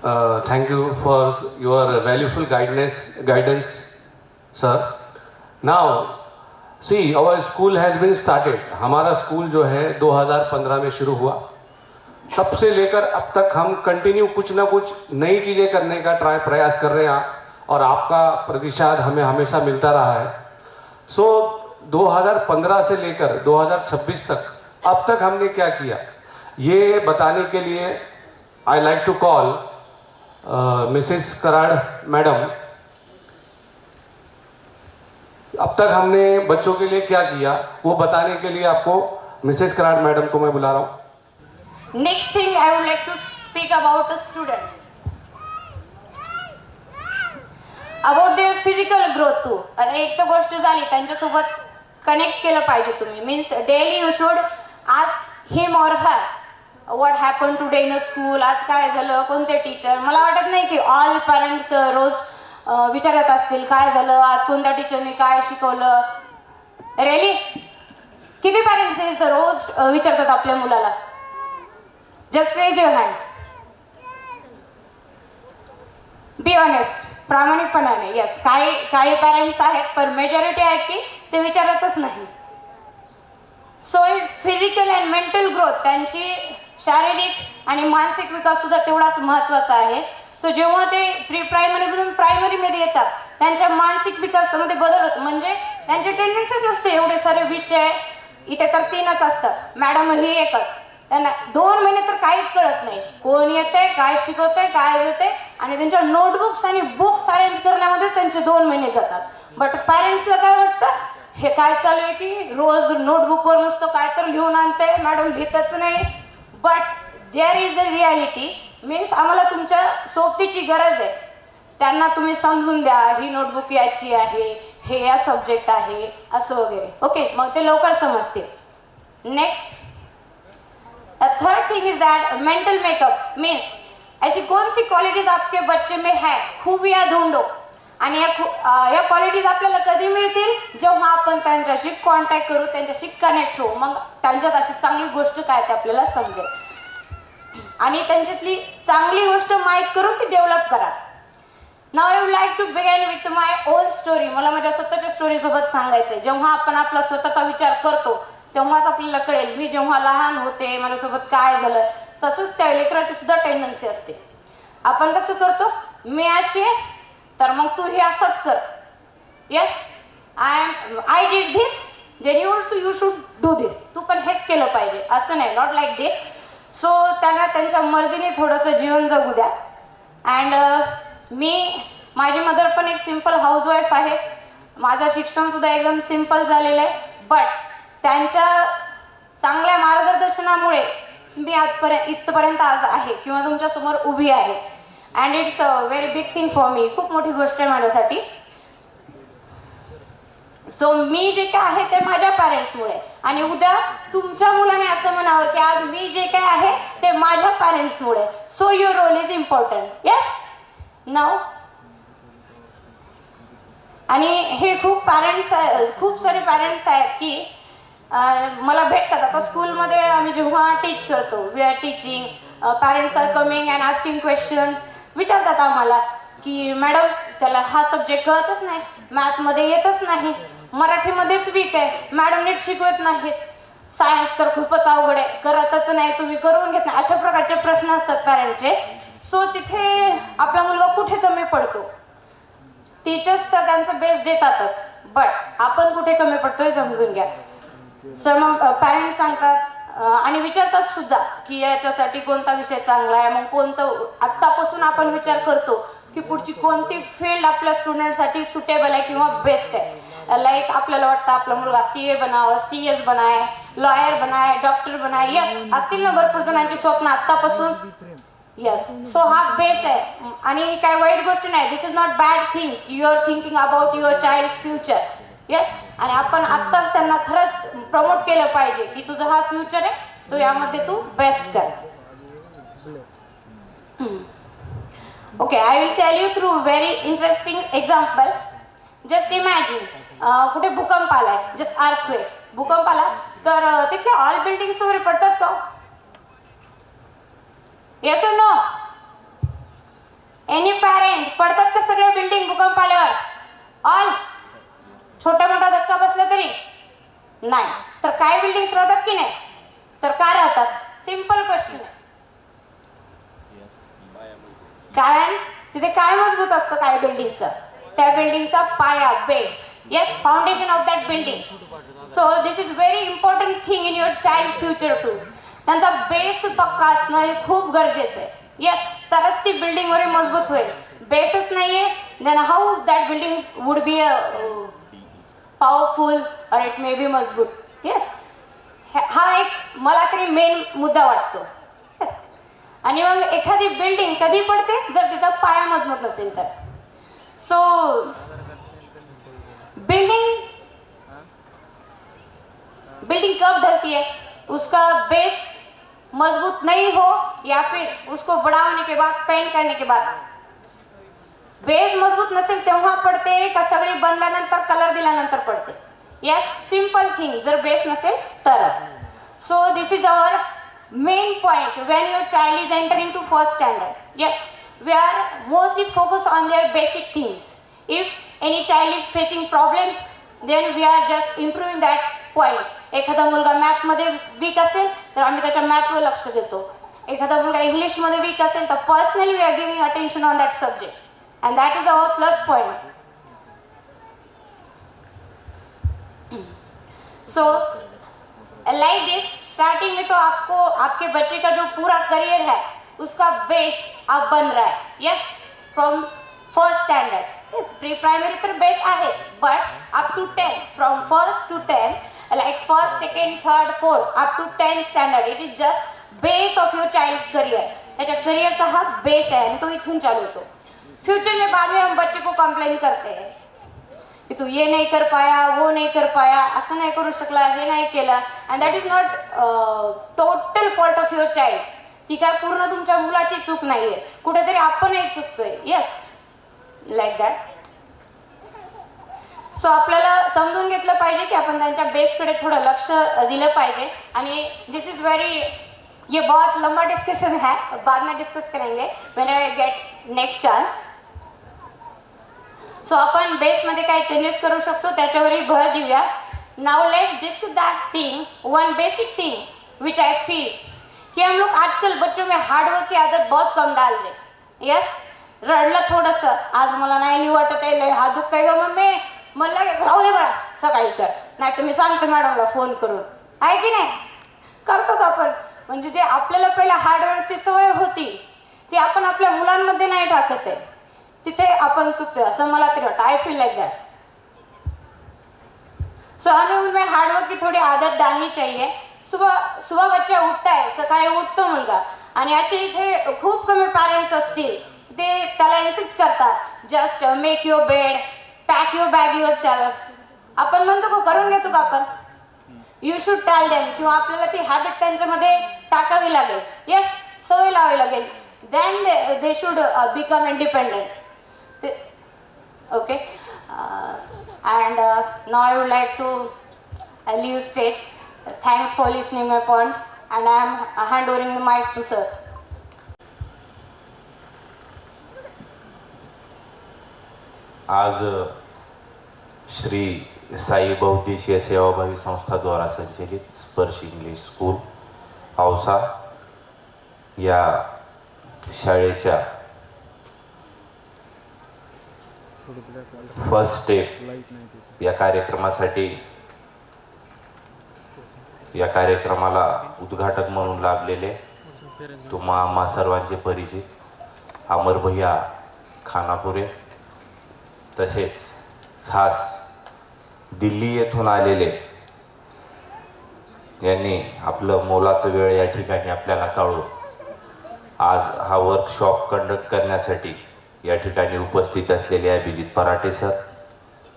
Thank you for your valuable guidance, sir. Now, see, our school has been started. हमारा school जो है 2015 में शुरू हुआ. तब से लेकर अब तक हम कंटिन्यू कुछ ना कुछ नई चीज़ें करने का प्रयास कर रहे हैं और आपका प्रतिसाद हमें हमेशा मिलता रहा है. सो 2015 से लेकर 2026 तक अब तक हमने क्या किया ये बताने के लिए I like to call Mrs Karad madam. अब तक हमने बच्चों के लिए क्या किया वो बताने के लिए आपको मिसेस कराड़ मैडम को मैं बुला रहा हूँ. Next thing I would like to speak about the students. About their physical growth too. आता एक तर गोष्ट झाली त्यांच्यासोबत कनेक्ट केलं पाहिजे तुम्ही. Means daily you should ask him or her what happen today in a school. आज काय झालं, कोणते टीचर. मला वाटत नाही की ऑल पॅरेंट्स रोज विचारत असतील काय झालं आज, कोणत्या टीचरने काय शिकवलं. रिअली किती पॅरेंट्स रोज विचारतात आपल्या मुलाला. Just raise your hand. Be honest, प्रामाणिकपणाने. येस, काही पॅरेंट्स आहेत पण मेजॉरिटी आहेत की ते विचारतच नाही. So it's physical and mental growth, त्यांची शारीरिक आणि मानसिक विकास सुद्धा तेवढाच महत्त्वाचा आहे. सो जेव्हा ते प्री प्रायमरीमधून प्रायमरीमध्ये येतात त्यांच्या मानसिक विकासामध्ये बदल होतो. म्हणजे त्यांचे टेंडन्सीच नसते एवढे सारे विषय. इथे तर 3च असतात, मॅडम ही एकच. त्यांना 2 महिने तर काहीच कळत नाही, कोण येते काय शिकवते काय जाते. आणि त्यांच्या नोटबुक्स आणि बुक्स अरेंज करण्यामध्येच त्यांचे 2 महिने जातात. बट पॅरेंट्सला काय वाटतं, हे काय चालू आहे की रोज नोटबुकवर नुसतं काय तर लिहून आणते, मॅडम लिहितच नाही. But there is a reality. Means आम्हाला तुमच्या सोबतीची गरज आहे. त्यांना तुम्ही समजून द्या ही नोटबुक याची आहे, हे या सब्जेक्ट आहे असं वगैरे. ओके, मग ते लवकर समजतील. Next, a third thing is that mental makeup. Means ऐसी कौन सी क्वालिटीज आपके बच्चे में है, खूबियाँ ढूंढो. आणि या क्वालिटीज आपल्याला कधी मिळतील, जेव्हा आपण त्यांच्याशी कॉन्टॅक्ट करू, त्यांच्याशी कनेक्ट होऊ. मग त्यांच्यात अशी चांगली गोष्ट काय ते आपल्याला समजेल आणि त्यांच्यातली चांगली गोष्ट माहीत करून ती डेव्हलप करा. Now I would like to begin with my own story. मला माझ्या स्वतःच्या स्टोरीसोबत सांगायचं आहे. जेव्हा आपण आपला स्वतःचा विचार करतो तेव्हाच आपल्याला कळेल मी जेव्हा लहान होते माझ्यासोबत काय झालं. तसंच त्या लेकराची सुद्धा टेंडन्सी असते. आपण कसं करतो, मी अशी आहे तर मग तू हे असंच कर. Yes, I did this then you should do this. तू पण हेच केलं पाहिजे असं नाही, नॉट लाईक दिस. सो त्यांना त्यांच्या मर्जीने थोडंसं जीवन जगू द्या. अँड माझी मदर पण एक सिम्पल हाऊसवाईफ आहे. माझं शिक्षणसुद्धा एकदम सिम्पल झालेलं आहे. बट त्यांच्या चांगल्या मार्गदर्शनामुळे मी इथपर्यंत आज आहे किंवा तुमच्यासमोर उभी आहे. And it's a very big thing for me. खूप मोठी गोष्ट आहे माझ्यासाठी. सो मी जे काय आहे ते माझ्या पॅरेंट्समुळे. आणि उद्या तुमच्या मुलाने असं म्हणावं की आज मी जे काय आहे ते माझ्या पॅरेंट्समुळे. So your role is important. Yes, now. आणि हे खूप सारे पॅरेंट्स आहेत की मला भेटतात. आता स्कूलमध्ये आम्ही जेव्हा टीच करतो, we are teaching, parents are coming and asking questions. विचारतात आम्हाला की मॅडम त्याला हा सब्जेक्ट कळतच नाही, मॅथमध्ये येतच नाही, मराठीमध्येच वीक आहे, मॅडम नीट शिकवत नाहीत, सायन्स तर खूपच अवघड आहे, करतच नाही, तुम्ही करून घेत नाही. अशा प्रकारचे प्रश्न असतात पॅरेंटचे. सो तिथे आपला मुलगा कुठे कमी पडतो. टीचर्स तर त्यांचा बेस देतातच, बट आपण कुठे कमी पडतोय समजून घ्या. सर मग पॅरेंट्स सांगतात आणि विचारतात सुद्धा की याच्यासाठी कोणता विषय चांगला आहे. मग कोणतं आत्तापासून आपण विचार करतो की पुढची कोणती फील्ड आपल्या स्टुडंटसाठी सुटेबल आहे किंवा बेस्ट आहे. लाईक आपल्याला वाटतं आपला मुलगा CA बनावं, CS बनाय, लॉयर बनाय, डॉक्टर बनाय. यस, असतील ना भरपूर जणांची स्वप्न आत्तापासून. यस, सो हा बेस आहे आणि काही वाईट गोष्ट नाही. This is not bad thing. You are thinking about your child future. Yes, आणि आपण आत्ताच त्यांना खरंच प्रमोट केलं पाहिजे की तुझा हा फ्युचर आहे, तो यामध्ये तू बेस्ट कर. Okay, I will tell you through very interesting example. Just imagine कुठे भूकंप आलाय, जस्ट अर्थक्वेक, भूकंप आला तर तिथले ऑल बिल्डिंग्स वगैरे पडतात का? येस और नो? एनी पॅरेंट पडतात का सगळे बिल्डिंग भूकंप आल्यावर? ऑल? छोटा मोठा धक्का बसला तरी नाही. तर काय बिल्डिंग्स राहतात की नाही? तर का राहतात? सिंपल क्वेश्चन आहे. कारण तिथे काय मजबूत असतं काय बिल्डिंगचं? त्या बिल्डिंगचा पाया, base, yes, foundation of that building. So this is very important thing in your child future too. त्यांचा बेस पक्का असणं हे खूप गरजेचं आहे. येस, तरच ती बिल्डिंग वगैरे मजबूत होईल. बेसच नाहीये, then how that building would be powerful और इट मे बी मजबूत. येस, हा एक मला तरी मेन मुद्दा वाटतो. येस, आणि मग एखादी बिल्डिंग कधी पडते? जर तिचा पाया मजबूत नसेल तर. सो बिल्डिंग कब ढलती है? उसका बेस मजबूत नहीं हो या फिर उसको बड़ा होने के बाद, पेंट करने के बाद. बेस मजबूत नसेल तेव्हा पडते का सगळी बनल्यानंतर, कलर दिल्यानंतर पडते? यस, सिंपल थिंग, जर बेस नसेल तरच. So this is our main point when your child is entering to first standard. Yes, we are mostly focused on their basic things. If any child is facing problems, then we are just improving that point. एखादा मुलगा math मध्ये weak असेल तर आम्ही त्याच्या मॅथवर लक्ष देतो. एखादा मुलगा इंग्लिश मध्ये वीक असेल तर personally we are giving attention on that subject and that is our plus point. So like this, starting में तो आपको आपके बच्चे का जो पूरा करियर है उसका बेस अब बन रहा है. Yes, from first standard. Yes, pre primary तर बेस आहेच, but up to 10, from first to 10, like first, second, third, fourth, up to 10 standard, it is just base of your child's career. त्याच्या करियरचा हा base आहे आणि तो इथून चालू होतो. फ्यूचर में बाद में हम बच्चे को कंप्लेन करते हैं की तू ये नहीं कर पाया, वो नहीं कर पाया, असं नाही करू शकला, हे नाही केलं. And that is not total fault of your child. ती काय पूर्ण तुमच्या मुलाची चूक नाहीये, कुठेतरी आपणही चुकतोय. Yes, like that. सो आपल्याला समजून घेतलं पाहिजे की आपण त्यांच्या बेसकडे थोडं लक्ष दिलं पाहिजे. आणि दिस इज व्हेरी, ये बहुत लंबा डिस्कशन है, बाद में डिस्कस करेंगे when I get next chance. So आपण बेसमध्ये काय चेंजेस करू शकतो त्याच्यावरही भर देऊया. Now let's discuss that thing, one basic thing which I feel कि हम लोग आजकल बच्चों में हार्डवर्क की आदत बहुत कम डाल रहे. यस, रडलं थोडंसं, आज मला नाही लिहू वाटत आहे, हात दुखतंय ग मम्मी, मला लगेच राहू दे बाळा, सकाळी कर, नाही तुम्ही सांगतो मॅडमला फोन करून, आहे की नाही? करतोच आपण. म्हणजे जे आपल्याला पहिला हार्डवर्कची सवय होती ती आपण आपल्या मुलांमध्ये नाही टाकत आहे, तिथे आपण चुकतोय असं मला तरी वाटतं. I feel like that. So हमें उनमें हार्डवर्क की थोड़ी आदत डालनी चाहिए. सुबह सुबह बच्चा उठता है, सकाळी उठतो मुलगा, आणि असे इथे खूप कमी पॅरेंट्स असतील ते त्याला इन्सिस्ट करतात just make your bed, pack your bag your self. आपण म्हणतो का करून घेतो का आपण? यू शुड टेल देम, किंवा आपल्याला ती हॅबिट त्यांच्यामध्ये टाकावी लागेल. येस, सवय लावावी लागेल. Then they should become independent. Okay, and now I would like to leave stage. Thanks for listening my points, and I am handing the mic to sir. आज श्री साई बहुद्देशीय सेवाभावी संस्था द्वारा संचलित स्पर्श इंग्लिश स्कूल औसा या शाळेच्या फर्स्ट स्टेप या कार्यक्रमासाठी, या कार्यक्रमाला उद्घाटक म्हणून लाभलेले तुम्हा सर्वांचे परिचित अमर भैया खानापुरे, तसेच खास दिल्ली येथून आलेले, यांनी आपलं मोलाचं वेळ या ठिकाणी आपल्याला काढून आज हा वर्कशॉप कंडक्ट करण्यासाठी या ठिकाणी उपस्थित असलेले अभिजित पराटे सर,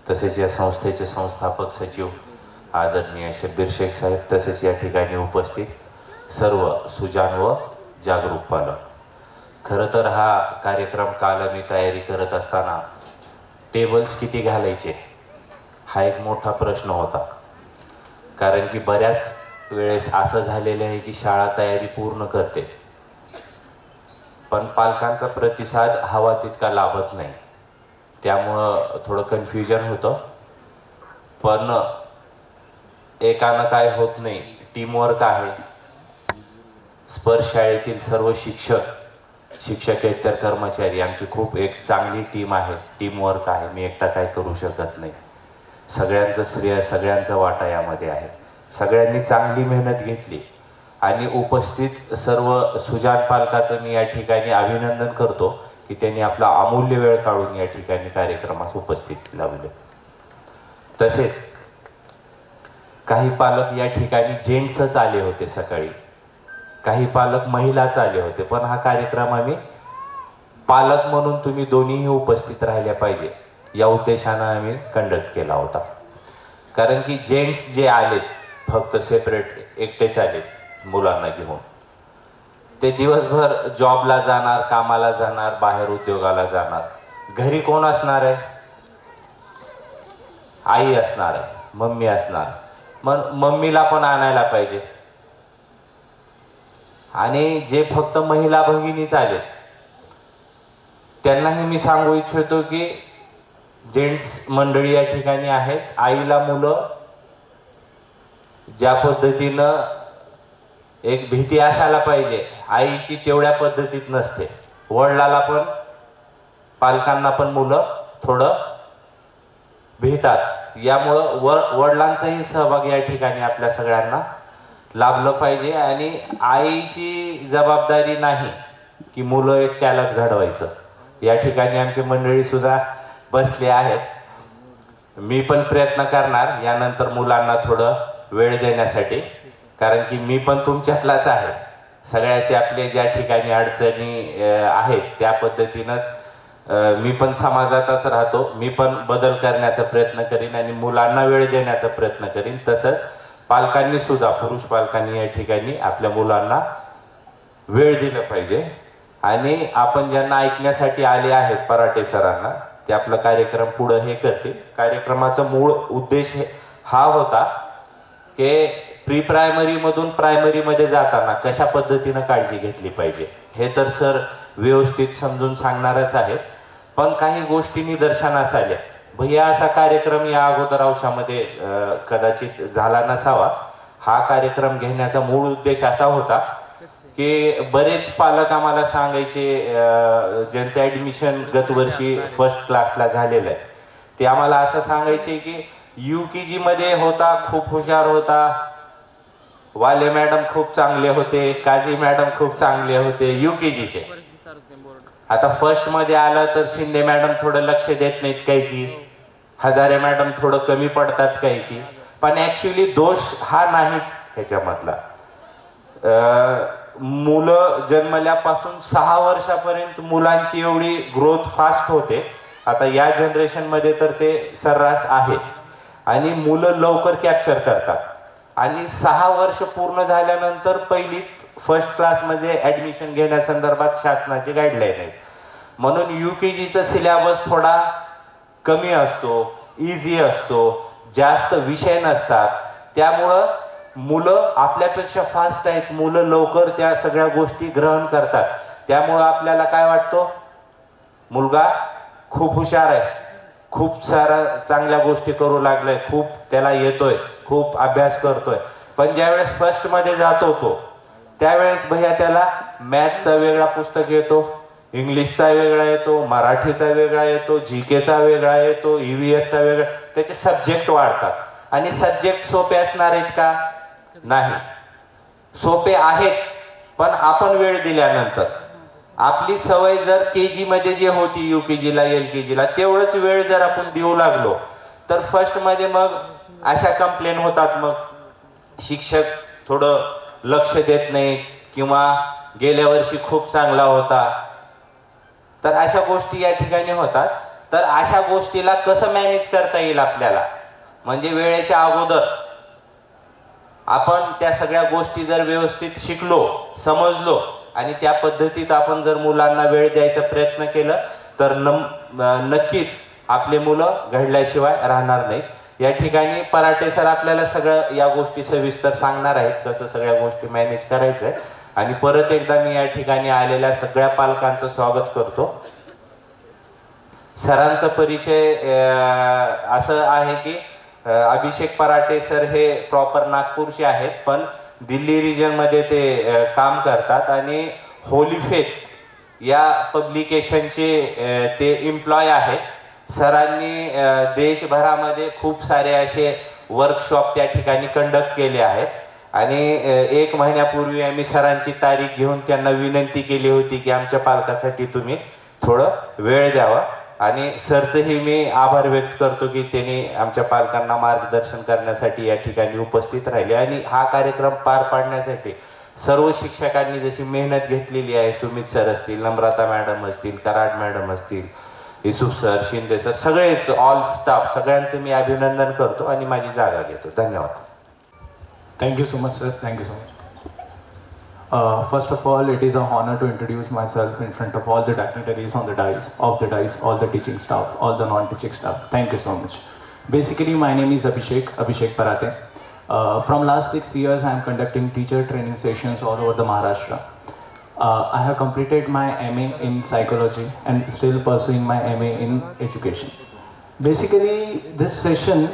तसेच या संस्थेचे संस्थापक सचिव आदरणीय शब्बीर शेख साहेब, तसेच या ठिकाणी उपस्थित सर्व सुजाण व जागरूक पालक. खरं तर हा कार्यक्रम काल मी तयारी करत असताना टेबल्स किती घालायचे हा एक मोठा प्रश्न होता. कारण की बऱ्याच वेळेस असं झालेलं आहे की शाळा तयारी पूर्ण करते पण पालकांचा प्रतिसाद हवा तितका लाभत नाही, त्यामुळं थोडं कन्फ्युजन होतं. पण एकानं काय होत नाही, टीमवर्क आहे. स्पर्श शाळेतील सर्व शिक्षकेतर कर्मचारी आमची खूप एक चांगली टीम आहे, टीमवर्क आहे. मी एकटा काय करू शकत नाही. सगळ्यांचं श्रेय, सगळ्यांचा वाटा यामध्ये आहे. सगळ्यांनी चांगली मेहनत घेतली आणि उपस्थित सर्व सुजाण पालकाचं मी या ठिकाणी अभिनंदन करतो की त्यांनी आपला अमूल्य वेळ काढून या ठिकाणी कार्यक्रमास उपस्थित लावले. तसेच काही पालक या ठिकाणी जेंट्सच आले होते सकाळी, काही पालक महिलाच आले होते. पण हा कार्यक्रम आम्ही पालक म्हणून तुम्ही दोन्हीही उपस्थित राहिल्या पाहिजे या उद्देशानं आम्ही कंडक्ट केला होता. कारण की जेंट्स जे आलेत फक्त सेपरेट एकटेच आलेत मुलांना घेऊन, ते दिवसभर जॉबला जाणार, कामाला जाणार, बाहेर उद्योगाला जाणार. घरी कोण असणार आहे? आई असणार आहे, मम्मी असणार. मग मम्मीला पण आणायला पाहिजे. आणि जे फक्त महिला भगिनीच आलेत त्यांनाही मी सांगू इच्छितो की जेंट्स मंडळी या ठिकाणी आहेत. आईला मुलं ज्या पद्धतीनं एक भीती असायला पाहिजे, आईची तेवढ्या पद्धतीत नसते. वडिलाला पण, पालकांना पण मुलं थोडं भीतात. यामुळं वडिलांचाही सहभाग या ठिकाणी आपल्या सगळ्यांना लाभलं पाहिजे. आणि आईची जबाबदारी नाही की मुलं एकट्यालाच घडवायचं. या ठिकाणी आमची मंडळी सुद्धा बसले आहेत. मी पण प्रयत्न करणार यानंतर मुलांना थोडं वेळ देण्यासाठी, कारण की मी पण तुमच्यातलाच आहे. सगळ्याचे आपले ज्या ठिकाणी अडचणी आहेत त्या पद्धतीनंच मी पण समाजातच राहतो. मी पण बदल करण्याचा प्रयत्न करीन आणि मुलांना वेळ देण्याचा प्रयत्न करीन. तसंच पालकांनी सुद्धा, पुरुष पालकांनी या ठिकाणी आपल्या मुलांना वेळ दिलं पाहिजे. आणि आपण ज्यांना ऐकण्यासाठी आले आहेत पराटे सरांना, ते आपला कार्यक्रम पुढं हे करतील. कार्यक्रमाचा मूळ उद्देश हा होता की प्री प्रायमरीमधून प्रायमरीमध्ये जाताना कशा पद्धतीनं काळजी घेतली पाहिजे हे तर सर व्यवस्थित समजून सांगणारच आहेत. पण काही गोष्टी निदर्शनास आल्या. भैया असा कार्यक्रम या अगोदर औषधामध्ये कदाचित झाला नसावा. हा कार्यक्रम घेण्याचा मूळ उद्देश असा होता की बरेच पालक आम्हाला सांगायचे, ज्यांचं ॲडमिशन गतवर्षी फर्स्ट क्लासला झालेलं आहे, ते आम्हाला असं सांगायचे की UKG मध्ये होता, खूप हुशार होता, वाले मॅडम खूप चांगले होते, काझी मॅडम खूप चांगले होते UKGचे. आता फर्स्ट मध्ये आलं तर शिंदे मॅडम थोडं लक्ष देत नाहीत काही की, हजारे मॅडम थोडं कमी पडतात काही की. पण ॲक्च्युली दोष हा नाहीच ह्याच्यामधला. मुलं जन्मल्यापासून 6 वर्षापर्यंत मुलांची एवढी ग्रोथ फास्ट होते. आता या जनरेशनमध्ये तर ते सर्रास आहे. आणि मुलं लवकर कॅप्चर करतात. आणि 6 वर्ष पूर्ण झाल्यानंतर पहिलीत फर्स्ट क्लासमध्ये ॲडमिशन घेण्यासंदर्भात शासनाची गाईडलाईन आहेत. म्हणून UKGचा सिलेबस थोडा कमी असतो, इझी असतो, जास्त विषय नसतात. त्यामुळं मुलं आपल्यापेक्षा फास्ट आहेत. मुलं लवकर त्या सगळ्या गोष्टी ग्रहण करतात. त्यामुळं आपल्याला काय वाटतं, मुलगा खूप हुशार आहे, खूप सारा चांगल्या गोष्टी करू लागलाय, खूप त्याला येतोय, खूप अभ्यास करतोय. पण ज्यावेळेस फर्स्टमध्ये जातो तो, त्यावेळेस भैया त्याला मॅथचा वेगळा पुस्तक येतो, इंग्लिशचा वेगळा येतो, मराठीचा वेगळा येतो, GKचा वेगळा येतो, EVSचा वेगळा. त्याचे सब्जेक्ट वाढतात. आणि सब्जेक्ट सोपे असणार आहेत का? नाही, सोपे आहेत. पण आपण वेळ दिल्यानंतर, आपली सवय जर KG मध्ये जे होती UKGला LKGला तेवढंच वेळ जर आपण देऊ लागलो तर फर्स्टमध्ये मग अशा कंप्लेंट होतात. मग शिक्षक थोडं लक्ष देत नाही किंवा गेल्या वर्षी खूप चांगला होता. तर अशा गोष्टी या ठिकाणी होतात. तर अशा गोष्टीला कसं मॅनेज करता येईल आपल्याला, म्हणजे वेळेच्या अगोदर आपण त्या सगळ्या गोष्टी जर व्यवस्थित शिकलो, समजलो आणि त्या पद्धतीत आपण जर मुलांना वेळ द्यायचा प्रयत्न केला तर नक्कीच आपले मुलं घडल्याशिवाय राहणार नाहीत. या ठिकाणी पराटे सर आपल्याला सगळं या गोष्टी सविस्तर सांगणार आहेत, कसं सगळ्या गोष्टी मॅनेज करायचं आहे. आणि परत एकदा मी या ठिकाणी आलेल्या सगळ्या पालकांचं स्वागत करतो. सरांचा परिचय असं आहे की अभिषेक पराटे सर हे प्रॉपर नागपूरचे आहेत, पण दिल्ली रिजनमध्ये ते काम करतात आणि होली फेथ या पब्लिकेशनचे ते एम्प्लॉय आहेत. सरांनी देशभरामध्ये खूप सारे असे वर्कशॉप त्या ठिकाणी कंडक्ट केले आहेत आणि 1 महिन्यापूर्वी आम्ही सरांची तारीख घेऊन त्यांना विनंती केली होती की आमच्या पालकासाठी तुम्ही थोडं वेळ द्यावा आणि सरचंही मी आभार व्यक्त करतो की त्यांनी आमच्या पालकांना मार्गदर्शन करण्यासाठी या ठिकाणी उपस्थित राहिले. आणि हा कार्यक्रम पार पाडण्यासाठी सर्व शिक्षकांनी जशी मेहनत घेतलेली आहे, सुमित सर असतील, नम्रता मॅडम असतील, कराड मॅडम असतील, युसुफ सर, शिंदे सर, सगळेच ऑल स्टाफ सगळ्यांचं मी अभिनंदन करतो आणि माझी जागा घेतो. धन्यवाद. Thank you so much, sir. Thank you so much. First of all, it is an honor to introduce myself in front of all the dignitaries on the dais, all the teaching staff, all the non-teaching staff. Thank you so much. Basically, my name is Abhishek Parate. From last 6 years, I am conducting teacher training sessions all over the Maharashtra. I have completed my MA in psychology and still pursuing my MA in education. Basically, this session,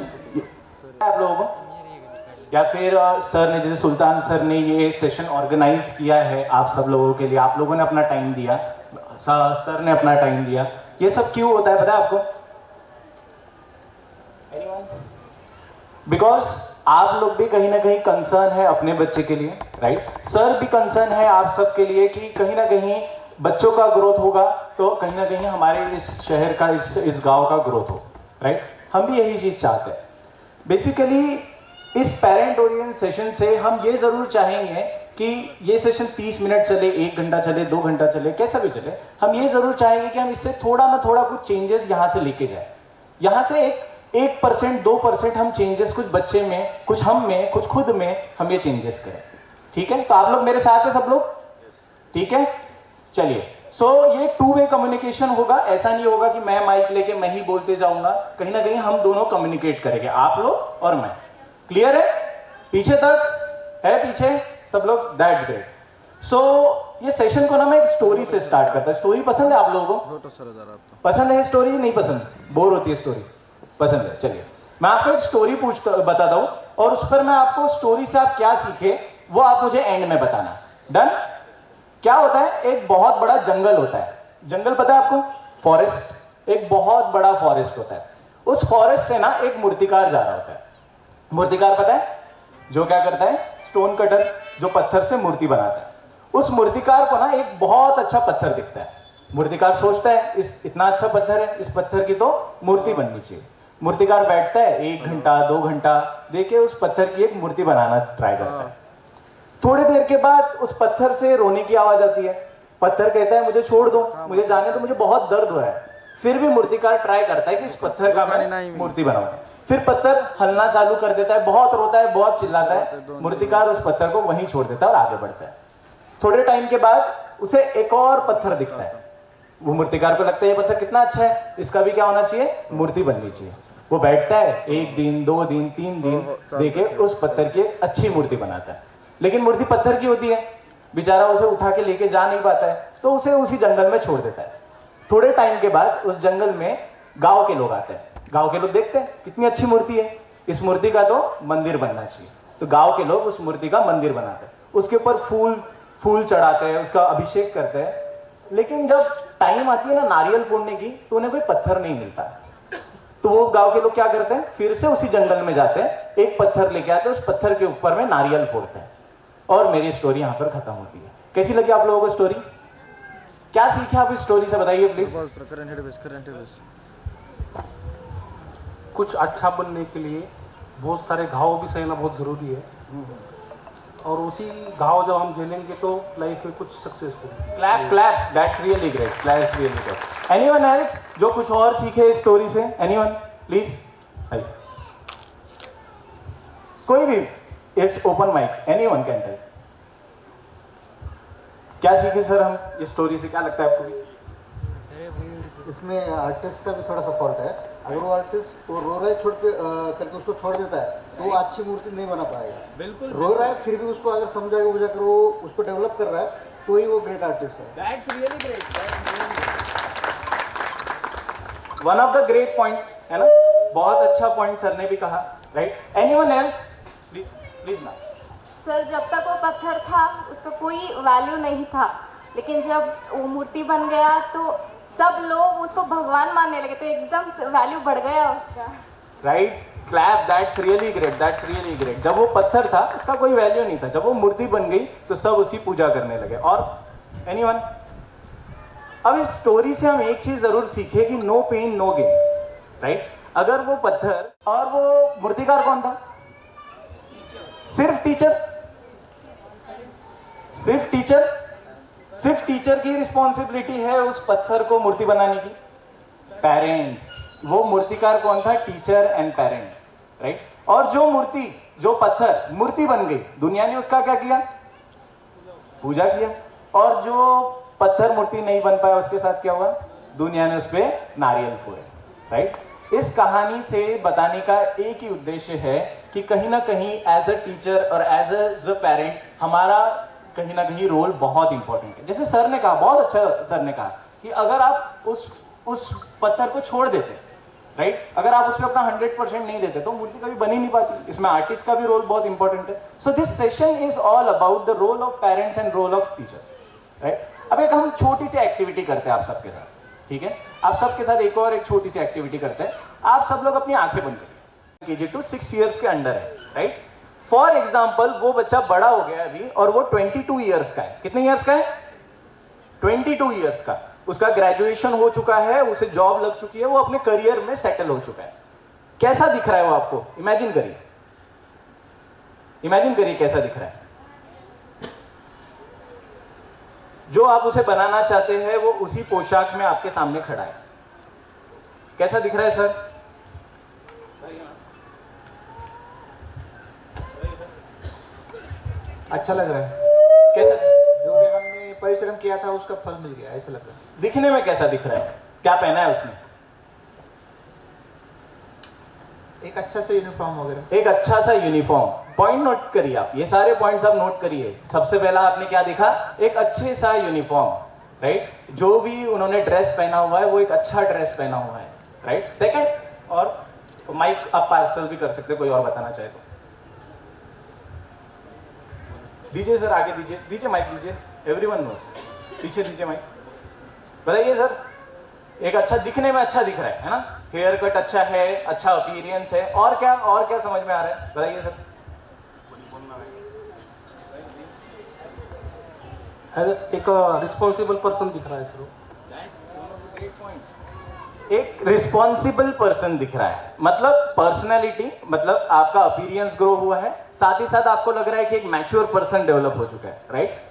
आप लोगों को या फिर sir ने, जैसे सुल्तान sir ने ये session organise KIA है आप सब लोगों के लिए, आप लोगों ने अपना टाइम दिया, सर ने अपना टाइम दिया, ये सब क्यों होता है पता है आपको? बिकॉज आप लोग भी कहीं ना कहीं कंसर्न है अपने बच्चे के लिए, राइट? सर भी कंसर्न है आप सब के लिए कि कहीं ना कहीं बच्चों का ग्रोथ होगा तो कहीं ना कहीं हमारे इस शहर का, इस गांव का ग्रोथ हो, राइट? हम भी यही चीज़ चाहते हैं. बेसिकली इस पेरेंट ओरिएंट सेशन से हम ये ज़रूर चाहेंगे कि ये सेशन 30 मिनट चले, 1 घंटा चले, 2 घंटा चले, कैसा भी चले, हम ये ज़रूर चाहेंगे कि हम इससे थोड़ा ना थोड़ा कुछ चेंजेस यहाँ से लेके जाए. यहाँ से 1%, 2% हम चेंजेस कुछ बच्चे में, कुछ हम में, कुछ खुद में हम ये चेंजेस करें. ठीक है? तो आप लोग मेरे साथ हैं सब लोग? ठीक है, चलिए. सो ये 2 वे कम्युनिकेशन होगा. ऐसा नहीं होगा कि मैं माइक लेके मैं ही बोलते जाऊंगा. कहीं ना कहीं हम दोनों कम्युनिकेट करेंगे, आप लोग और मैं. क्लियर है? पीछे तक है? पीछे सब लोग? That's great. सो ये सेशन को ना मैं एक स्टोरी से स्टार्ट करता हूँ. स्टोरी पसंद है आप लोगों को? पसंद है स्टोरी? नहीं पसंद? बोर होती है स्टोरी? पसंद है. चलिए मैं आपको एक स्टोरी बताता हूँ और उस पर मैं आपको स्टोरी से आप क्या सीखे वो आप मुझे एंड में बताना. डन? क्या होता है, एक बहुत बड़ा जंगल होता है. जंगल पता है आपको? फॉरेस्ट. एक बहुत बड़ा फॉरेस्ट होता है. उस फॉरेस्ट से ना एक मूर्तिकार जा रहा होता है. मूर्तिकार पता है जो क्या करता है? स्टोन कटर, जो पत्थर से मूर्ति बनाता है. उस मूर्तिकार को ना एक बहुत अच्छा पत्थर दिखता है. मूर्तिकार सोचता है इतना अच्छा पत्थर है, इस पत्थर की तो मूर्ति बननी चाहिए. मूर्तिकार बैठता है, 1 घंटा 2 घंटा देखे उस पत्थर की एक मूर्ति बनाना ट्राई करता है. थोड़ी देर के बाद उस पत्थर से रोने की आवाज आती है. पत्थर कहता है मुझे छोड़ दो, मुझे जाने दो, मुझे बहुत दर्द हो रहा है. फिर भी मूर्तिकार ट्राई करता है कि इस पत्थर का मैं मूर्ति बनाऊं. फिर पत्थर हलना चालू कर देता है, बहुत रोता है, बहुत चिल्लाता है. मूर्तिकार उस पत्थर को वहीं छोड़ देता है और आगे बढ़ता है. थोड़े टाइम के बाद उसे एक और पत्थर दिखता है. वो मूर्तिकार को लगता है ये पत्थर कितना अच्छा है, इसका भी क्या होना चाहिए? मूर्ति बननी चाहिए. वो बैठता है, 1 दिन 2 दिन 3 दिन देखे उस पत्थर की एक अच्छी मूर्ति बनाता है. लेकिन मूर्ति पत्थर की होती है, बेचारा उसे उठा के लेके जा नहीं पाता है, तो उसे उसी जंगल में छोड़ देता है. थोड़े टाइम के बाद उस जंगल में गांव के लोग आते हैं. गांव के लोग देखते हैं कितनी अच्छी मूर्ति है, इस मूर्ति का तो मंदिर बनना चाहिए. तो गांव के लोग उस मूर्ति का मंदिर बनाते हैं, उसके ऊपर फूल चढ़ाते हैं, उसका अभिषेक करते हैं. लेकिन जब टाइम आती है ना नारियल फोड़ने की, तो उन्हें कोई पत्थर नहीं मिलता. तो वो गांव के लोग क्या करते हैं, फिर से उसी जंगल में जाते हैं, एक पत्थर लेके आते हैं, उस पत्थर के ऊपर में नारियल फोड़ते हैं. और मेरी स्टोरी यहाँ पर खत्म होती है. कैसी लगी आप लोगों को स्टोरी? क्या सीखे आप इस स्टोरी से बताइए प्लीज. कुछ अच्छा बनने के लिए बहुत सारे घाव भी सहना बहुत ज़रूरी है, और उसी घाव जब हम झेलेंगे तो लाइफ में कुछ successful. Clap clap. That's really great. That's really great. Anyone else जो कुछ और सीखे इस स्टोरी से? Anyone please. कोई भी, it's open mic, anyone can tell. क्या सीखे सर हम इस स्टोरी से? क्या लगता है आपको? इसमें आर्टिस्ट का भी थोड़ा सा फॉल्ट है. अगर वो आर्टिस्ट वो रो रहा है छोड़ के करके उसको छोड़ देता है तो वो अच्छी मूर्ति नहीं बना पाएगा। बिल्कुल रो रहा है फिर भी उसको अगर समझा कर वो उसको डेवलप कर रहा है तो ही वो ग्रेट आर्टिस्ट है। That's really great. One of the great point है ना, बहुत अच्छा पॉइंट सर ने भी कहा, right. Anyone else? Please please ना। सर जब तक वो पत्थर था उसका कोई वैल्यू नहीं था, लेकिन जब वो मूर्ति बन गया तो सब लोग उसको भगवान मानने लगे, तो एकदम वैल्यू बढ़ गया उसका। Right, clap, that's really great, that's really great. जब वो पत्थर था उसका कोई वैल्यू नहीं था, जब वो मूर्ति बन गई तो सब उसकी पूजा करने लगे। और एनीवन? अब इस स्टोरी से हम एक चीज जरूर सीखे कि no pain no gain, right. अगर वो पत्थर और वो मूर्तिकार कौन था? सिर्फ टीचर, सिर्फ टीचर, सिर्फ टीचर की रिस्पॉन्सिबिलिटी है उस पत्थर को मूर्ति बनाने की? पेरेंट्स। वो मूर्तिकार कौन था? Teacher end parent, right. और जो मूर्ति, जो पत्थर मूर्ति बन गई, दुनिया ने उसका क्या किया? पूजा किया। और जो पत्थर मूर्ति नहीं बन पाया उसके साथ क्या हुआ? दुनिया ने उस पर नारियल फोड़े, राइट। इस कहानी से बताने का एक ही उद्देश्य है कि कहीं ना कहीं एज अ टीचर और एज अ पेरेंट हमारा कहीं ना कहीं रोल बहुत इंपॉर्टेंट है। जैसे सर ने कहा, बहुत अच्छा सर ने कहा कि अगर आप उस पत्थर को छोड़ देते, राइट, अगर आप उसमें अपना 100% नहीं देते तो मूर्ति कभी बन ही नहीं पाती। इसमें आर्टिस्ट का भी रोल बहुत इंपॉर्टेंट है। So this session is all about the role of parents and role of teacher, right. अब एक हम छोटी सी एक्टिविटी करते हैं आप सबके साथ, ठीक है। आप सबके साथ एक और एक छोटी सी एक्टिविटी करते हैं। आप सब लोग अपनी आंखें बंद करिए। KG to 6 years K under है, राइट। फॉर एग्जाम्पल वो बच्चा बड़ा हो गया अभी और वो 22 ईयर्स का है। कितने ईयर्स का है? 22 ईयर्स का। उसका ग्रेजुएशन हो चुका है, उसे जॉब लग चुकी है, वो अपने करियर में सेटल हो चुका है। कैसा दिख रहा है वो आपको? इमेजिन करिए, इमेजिन करिए कैसा दिख रहा है। जो आप उसे बनाना चाहते हैं वो उसी पोशाक में आपके सामने खड़ा है। कैसा दिख रहा है सर? अच्छा लग रहा है। कैसा? जो भी हमने परिश्रम किया था उसका फल मिल गया, ऐसा लग रहा है। दिखने में कैसा दिख रहा है? क्या पहना है उसने? एक अच्छा सा यूनिफॉर्म वगैरह। एक अच्छा सा यूनिफॉर्म। पॉइंट नोट करिए आप, ये सारे पॉइंट्स आप नोट करिए। सबसे पहला आपने क्या देखा? एक अच्छे सा यूनिफॉर्म, राइट। जो भी उन्होंने ड्रेस पहना हुआ है वो एक अच्छा ड्रेस पहना हुआ है, राइट। सेकंड, और माइक आप पार्सल भी कर सकते हैं, कोई और बताना चाहे तो दीजिए सर, आगे दीजिए, दीजिए माइक दीजिए, एवरीवन नोस, पीछे दीजिए माइक। बताइए सर, एक अच्छा, दिखने में अच्छा दिख रहा है ना, हेयर कट अच्छा है, अच्छा अपीयरेंस है, और क्या समझ में आ रहा है? बताइए सर। एक रिस्पॉन्सिबल पर्सन दिख रहा है सर। एक रिस्पॉन्सिबल पर्सन दिख रहा है, मतलब पर्सनैलिटी, मतलब आपका अपीयरेंस ग्रो हुआ है, साथ ही साथ आपको लग रहा है कि एक मैच्योर पर्सन डेवलप हो चुका है, राइट।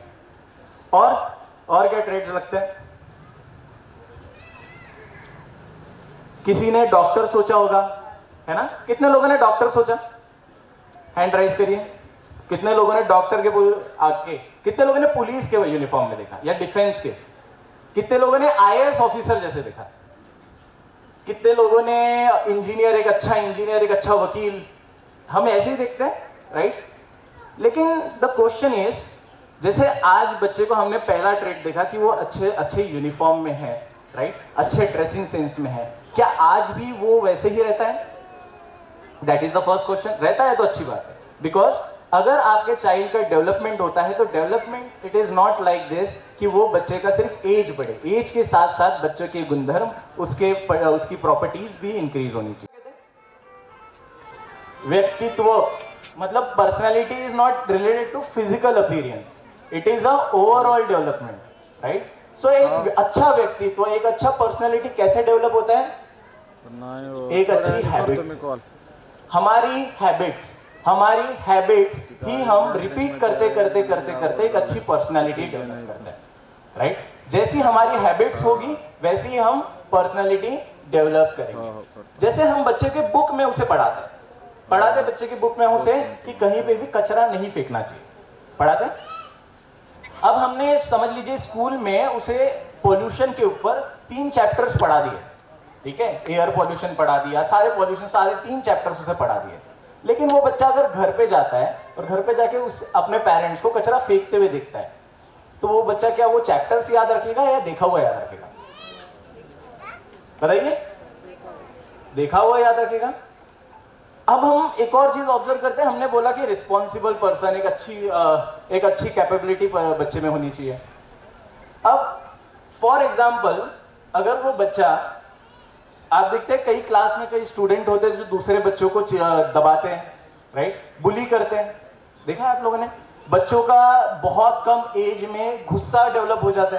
और क्या ट्रेड्स लगते हैं? किसी ने डॉक्टर सोचा होगा, है ना। कितने लोगों ने डॉक्टर सोचा? हैंड राइज करिए। कितने लोगों ने डॉक्टर के आगे, कितने लोगों ने पुलिस के यूनिफॉर्म में देखा या डिफेंस के? कितने लोगों ने IAS ऑफिसर जैसे देखा? कितने लोगों ने इंजीनियर, एक अच्छा इंजीनियर, एक अच्छा वकील? हम ऐसे ही देखते हैं, राइट। लेकिन द क्वेश्चन इज, जैसे आज बच्चे को हमने पहला ट्रेड देखा कि वो अच्छे यूनिफॉर्म में है, राइट, अच्छे ड्रेसिंग सेंस में है, क्या आज भी वो वैसे ही रहता है? That is the first question. रहता है तो अच्छी बात है, बिकॉज अगर आपके चाइल्ड का डेवलपमेंट होता है तो development it is not like this कि वो बच्चे का सिर्फ एज बढ़े, एज के साथ साथ बच्चों के गुणधर्म, उसकी प्रॉपर्टीज भी इंक्रीज होनी चाहिए। व्यक्तित्व मतलब personality is not related to physical appearance, it is a overall development, right. So एक अच्छा व्यक्तित्व, एक अच्छा पर्सनैलिटी कैसे डेवलप होता है? एक अच्छी हैबिट्स। हमारी हैबिट्स ही हम रिपीट करते एक अच्छी पर्सनालिटी डेवलप करते हैं, राइट। जैसी हमारी हैबिट्स होगी वैसी ही हम पर्सनालिटी डेवलप करेंगे। जैसे हम बच्चे के बुक में उसे पढ़ाते बच्चे की बुक में उसे कि कहीं पे भी कचरा नहीं फेंकना चाहिए, पढ़ाते। अब हमने समझ लीजिए स्कूल में उसे पोल्यूशन के ऊपर 3 चैप्टर्स पढ़ा दिए, ठीक है। एयर पोल्यूशन पढ़ा दिया, सारे 3 चैप्टर्स उसे पढ़ा दिए। लेकिन वो बच्चा अगर घर पे जाता है और घर पे जाके उस अपने पेरेंट्स को कचरा फेंकते हुए देखता है, तो वो बच्चा क्या वो चैप्टर्स याद रखेगा या देखा हुआ याद रखेगा? बताइए, देखा हुआ याद रखेगा। अब हम एक और चीज ऑब्जर्व करते हैं, हमने बोला कि रिस्पॉन्सिबल पर्सन, एक अच्छी कैपेबिलिटी बच्चे में होनी चाहिए। अब फॉर एग्जाम्पल अगर वो बच्चा, आप देखते हैं कई क्लास में कई स्टूडेंट होते हैं जो दूसरे बच्चों को दबाते हैं, राइट, बुली करते हैं, देखा है आप लोगों ने? बच्चों का बहुत कम एज में गुस्सा डेवलप हो जाता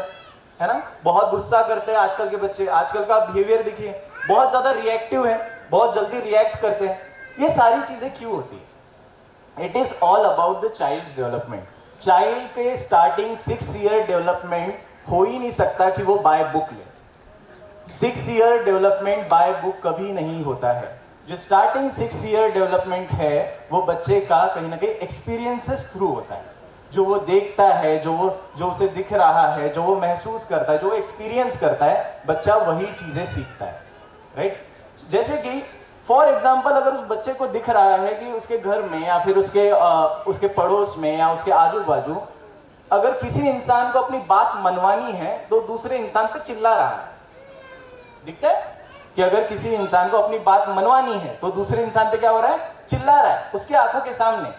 है ना, बहुत गुस्सा करते हैं आजकल के बच्चे। आजकल का बिहेवियर देखिए, बहुत ज्यादा रिएक्टिव है, बहुत जल्दी रिएक्ट करते हैं। ये सारी चीजें क्यों होती है? It is all about the child's development. Child के स्टार्टिंग 6 ईयर डेवलपमेंट हो ही नहीं सकता कि वो बाय बुक ले। 6 ईयर डेवलपमेंट बाय बुक कभी नहीं होता है। जो स्टार्टिंग 6 ईयर डेवलपमेंट है वो बच्चे का कहीं ना कहीं एक्सपीरियंसेस थ्रू होता है। जो वो देखता है, जो उसे दिख रहा है, जो वो महसूस करता है, जो वो एक्सपीरियंस करता है, बच्चा वही चीजें सीखता है, राइट। जैसे कि फॉर एग्जाम्पल अगर उस बच्चे को दिख रहा है कि उसके घर में या फिर उसके पड़ोस में या उसके आजू बाजू अगर किसी इंसान को अपनी बात मनवानी है तो दूसरे इंसान पे चिल्ला रहा है, दिखता है कि अगर किसी इंसान को अपनी बात मनवानी है तो दूसरे इंसान पे क्या हो रहा है? चिल्ला रहा है उसकी आंखों के सामने।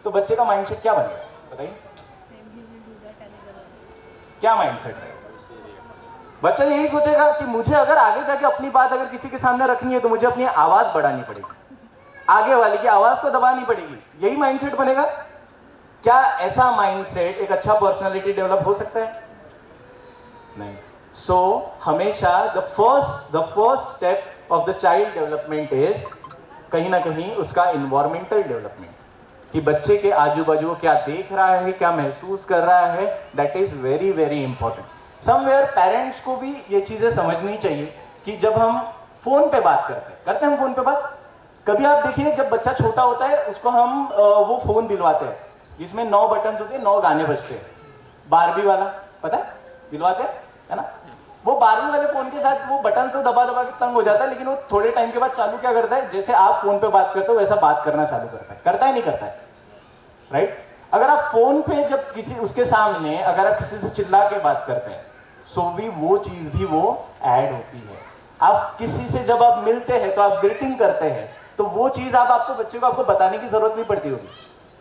तो बच्चे का माइंडसेट क्या बनेगा बताइए? क्या माइंडसेट है? बच्चा यही सोचेगा कि मुझे अगर आगे जाके अपनी बात अगर किसी के सामने रखनी है तो मुझे अपनी आवाज बढ़ानी पड़ेगी, आगे वाले की आवाज को दबानी पड़ेगी, यही माइंडसेट बनेगा। क्या ऐसा माइंडसेट एक अच्छा पर्सनालिटी डेवलप हो सकता है? नहीं। सो हमेशा the first step of the child development is कहीं ना कहीं उसका इन्वायरमेंटल डेवलपमेंट, कि बच्चे के आजू बाजू वो क्या देख रहा है, क्या महसूस कर रहा है, that is very very important. Somewhere parents को भी ये चीजें समझनी चाहिए कि जब हम फोन पे बात करते हैं हम फोन पे बात, कभी आप देखिए जब बच्चा छोटा होता है उसको हम वो फोन दिलवाते हैं जिसमें 9 बटन होते हैं, 9 गाने बजते हैं, बारबी वाला, पता है, दिलवाते हैं, है ना। वो बारबी वाले फोन के साथ वो बटन तो दबा दबा के तंग हो जाता है, लेकिन वो थोड़े टाइम के बाद चालू क्या करता है, जैसे आप फोन पे बात करते हो वैसा बात करना चालू करता है नहीं करता है, राइट। अगर आप फोन पे जब किसी उसके सामने अगर आप किसी से चिल्ला के बात करते हैं सो भी वो चीज भी वो ऐड होती है। आप किसी से जब आप मिलते हैं तो आप ग्रीटिंग करते हैं तो वो चीज आपको बच्चे को आपको बताने की जरूरत नहीं पड़ती होगी।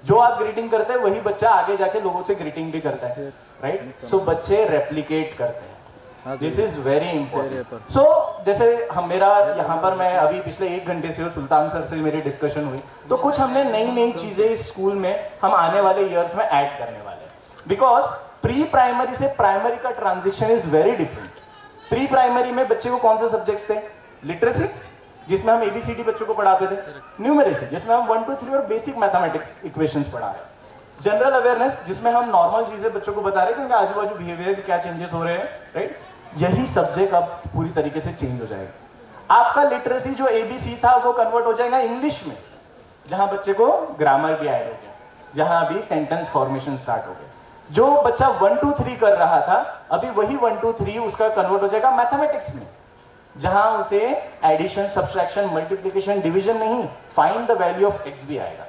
जो आप ग्रीटिंग करते हैं वही बच्चा आगे जाके लोगों से ग्रीटिंग भी करता है, राइट। सो बच्चे रेप्लिकेट करते हैं, दिस इज वेरी इंपॉर्टेंट। सो जैसे मेरा यहाँ पर मैं अभी पिछले 1 घंटे से सुल्तान सर से मेरी डिस्कशन हुई तो कुछ हमने नई चीजें इस स्कूल में हम आने वाले ईयर्स में ऐड करने वाले हैं। बिकॉज प्री प्राइमरी से प्राइमरी का transition is very different. Pre primary में बच्चे को कौन से सब्जेक्ट्स थे? लिटरेसी, जिसमें हम ABCD बच्चों को पढ़ाते थे, न्यूमेरेसी जिसमें हम 1 2 3 और बेसिक मैथमेटिक्स इक्वेशंस पढ़ा रहे हैं, जनरल अवेयरनेस जिसमें हम नॉर्मल चीजें बच्चों को बता रहे हैं कि उनके आजू बाजू बिहेवियर में क्या चेंजेस हो रहे हैं, राइट। यही सब्जेक्ट अब पूरी तरीके से चेंज हो जाएगा। आपका लिटरेसी जो ABC था वो कन्वर्ट हो जाएगा इंग्लिश में, जहां बच्चे को ग्रामर भी ऐड हो गया, जहां अभी सेंटेंस फॉर्मेशन स्टार्ट हो गया। जो बच्चा 1 2 3 कर रहा था अभी वही 1 2 3 उसका कन्वर्ट हो जाएगा मैथमेटिक्स में, जहां उसे एडिशन, सब्सट्रैक्शन, मल्टीप्लिकेशन, डिवीजन नहीं, find the value of x भी आएगा,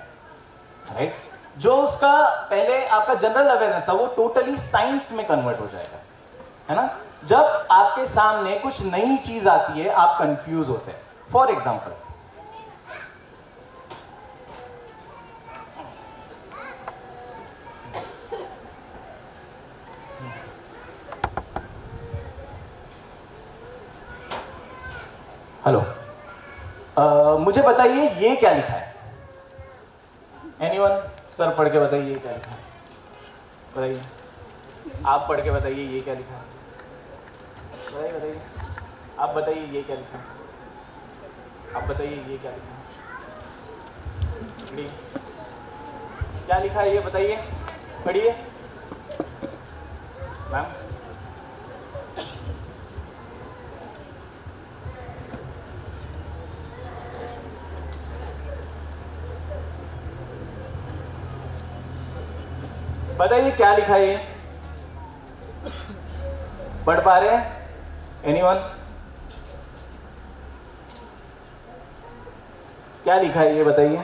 राइट। जो उसका पहले आपका जनरल अवेयरनेस था वो टोटली साइंस में कन्वर्ट हो जाएगा, है ना। जब आपके सामने कुछ नई चीज आती है आप कंफ्यूज होते हैं। फॉर एग्जाम्पल हेलो, मुझे बताइए ये क्या लिखा है? एनीवन? सर पढ़ के बताइए ये क्या लिखा है, बताइए। आप पढ़ के बताइए ये क्या लिखा है, बताइए। आप बताइए ये क्या लिखा है, आप बताइए ये क्या लिखा है, क्या लिखा है ये बताइए, पढ़िए मैम। बताइए क्या लिखा है ये, पढ़ पा रहे हैं? एनीवन? क्या लिखा है ये बताइए।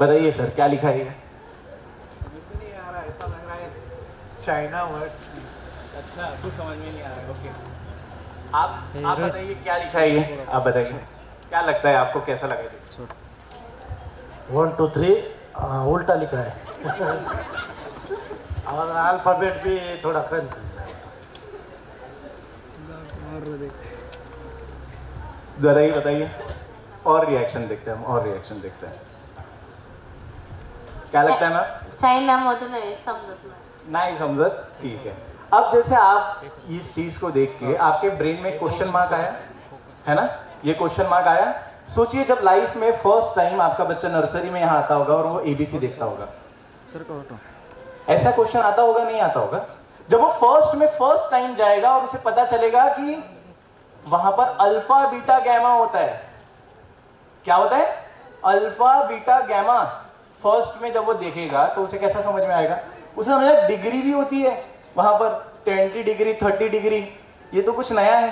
बताइए सर क्या लिखा है ये? समझ में नहीं आ रहा, ऐसा लग रहा है चाइना वर्ड्स। अच्छा, कुछ समझ में नहीं आ रहा है। ओके, आप बताइए क्या लिखा है ये? आप बताइए क्या लगता है आपको, कैसा लगा ये? 1 2 3 उल्टा लिखा है और अल्फ़ाबेट भी थोड़ा कंफ्यूज है। जरा ही बताइए, और रिएक्शन देखते हैं हम, और रिएक्शन देखते हैं। क्या लगता है मैम? चायनामधून आहे, समजत नाही. नहीं समझत, ठीक है। अब जैसे आप इस चीज को देख के आपके ब्रेन में क्वेश्चन मार्क आया है ना, ये क्वेश्चन मार्क आया। सोचिए जब लाइफ में फर्स्ट टाइम आपका बच्चा नर्सरी में यहाँ आता होगा और वो ABC देखता होगा, ऐसा क्वेश्चन आता होगा नहीं आता होगा? जब वो फर्स्ट टाइम जाएगा और उसे पता चलेगा कि वहां पर अल्फा बीटा गैमा होता है। क्या होता है? Alpha beta gamma. फर्स्ट में जब वो देखेगा तो उसे कैसा समझ में आएगा? उसे समझ डिग्री भी होती है वहां पर, 20 डिग्री 30 डिग्री, ये तो कुछ नया है,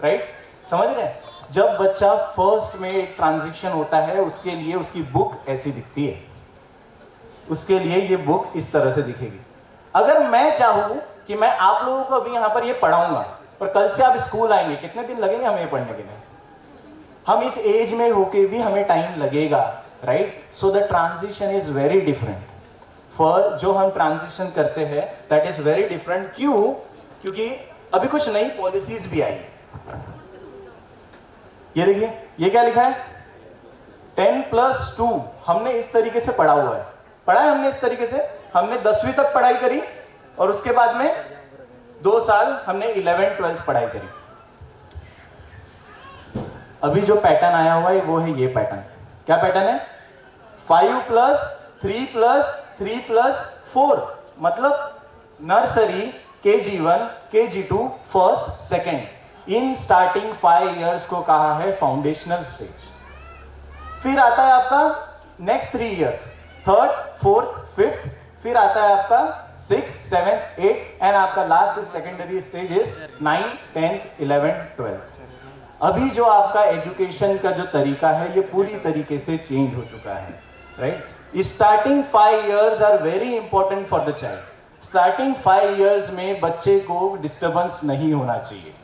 राइट? समझ रहे हैं? जब बच्चा फर्स्ट में एक ट्रांजिशन होता है उसके लिए उसकी बुक ऐसी दिखती है, उसके लिए ये बुक इस तरह से दिखेगी। अगर मैं चाहूं कि मैं आप लोगों को अभी यहाँ पर ये पढ़ाऊंगा और कल से आप स्कूल आएंगे, कितने दिन लगेंगे हमें ये पढ़ने के लिए? हम इस एज में होके भी हमें टाइम लगेगा, right? So the transition is very different. For जो हम ट्रांजिशन करते हैं दैट इज वेरी डिफरेंट। क्यों? क्योंकि अभी कुछ नई पॉलिसीज भी आई। ये देखिए, ये क्या लिखा है? 10+2 हमने इस तरीके से पढ़ा हुआ है, पढ़ा है हमने इस तरीके से। हमने 10वीं तक पढ़ाई करी और उसके बाद में 2 साल हमने 11th 12th पढ़ाई करी। अभी जो पैटर्न आया हुआ है वो है ये पैटर्न। क्या पैटर्न है? 5+3+3+4, मतलब nursery, KG1, KG2, first, second. In starting 5 years को कहा है फाउंडेशनल स्टेज। फिर आता है आपका next 3 years, 3rd, 4th, 5th, फिर आता है आपका 6th, 7th, 8th एंड आपका last secondary stage is 9th, 10th, 11th, 12th। अभी जो आपका एजुकेशन का जो तरीका है ये पूरी तरीके से चेंज हो चुका है, right? Starting 5 years are very important for the child. Starting 5 years में बच्चे को डिस्टर्बेंस नहीं होना चाहिए,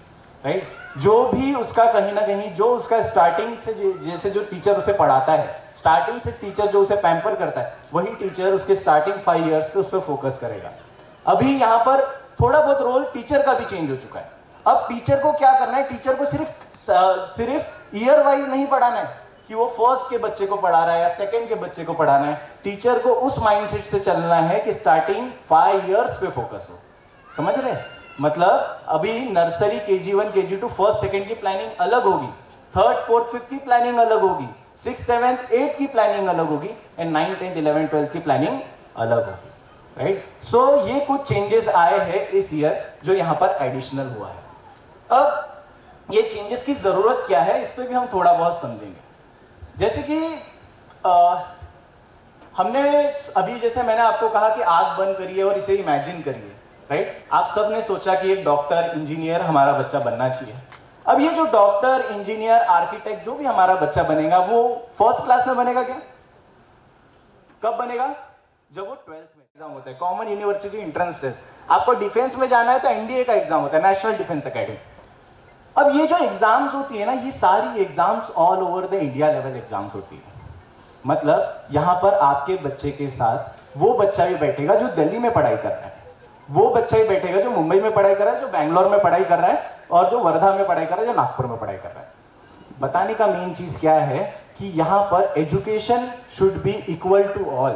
राइट? जो भी उसका कहीं ना कहीं जो उसका स्टार्टिंग से जैसे जो टीचर उसे पढ़ाता है, स्टार्टिंग से टीचर जो उसे पैम्पर करता है, वही टीचर उसके स्टार्टिंग 5 इयर्स पे उस पर फोकस करेगा। अभी यहाँ पर थोड़ा बहुत रोल टीचर का भी चेंज हो चुका है। अब टीचर को क्या करना है? टीचर को सिर्फ ईयर वाइज नहीं पढ़ाना है कि वो फर्स्ट के बच्चे को पढ़ा रहा है या सेकंड के बच्चे को पढ़ाना है। टीचर को उस माइंडसेट से चलना है कि स्टार्टिंग 5 इयर्स पे फोकस हो। समझ रहे हैं? मतलब अभी nursery, KG1, KG2, first second की प्लानिंग अलग होगी, 3rd, 4th, 5th की प्लानिंग अलग होगी, 6th, 7th, 8th की प्लानिंग अलग होगी end 9th, 10th, 11th, 12th की प्लानिंग अलग होगी, राइट? सो ये कुछ चेंजेस आए हैं इस ईयर जो यहाँ पर एडिशनल हुआ है। अब ये चेंजेस की जरूरत क्या है, इस पे भी हम थोड़ा बहुत समझेंगे। जैसे कि हमने अभी, जैसे मैंने आपको कहा कि आग बंद करिए और इसे इमेजिन करिए, राइट? आप सब ने सोचा कि एक डॉक्टर, इंजीनियर हमारा बच्चा बनना चाहिए। अब ये जो डॉक्टर, इंजीनियर, आर्किटेक्ट जो भी हमारा बच्चा बनेगा वो फर्स्ट क्लास में बनेगा क्या? कब बनेगा? जब वो 12th में एग्जाम होता है, कॉमन यूनिवर्सिटी एंट्रेंस टेस्ट। आपको डिफेंस में जाना है तो NDA का एग्जाम होता है, नेशनल डिफेंस एकेडमी। अब ये जो एग्जाम्स होती है ना, ये सारी exams all over the India level exams होती है। मतलब यहाँ पर आपके बच्चे के साथ वो बच्चा भी बैठेगा जो दिल्ली में पढ़ाई कर रहा है, वो बच्चा ही बैठेगा जो मुंबई में पढ़ाई कर रहा है, जो बैंगलोर में पढ़ाई कर रहा है, और जो वर्धा में पढ़ाई कर रहा है, जो नागपुर में पढ़ाई कर रहा है। बताने का मेन चीज क्या है कि यहाँ पर education should be equal to all,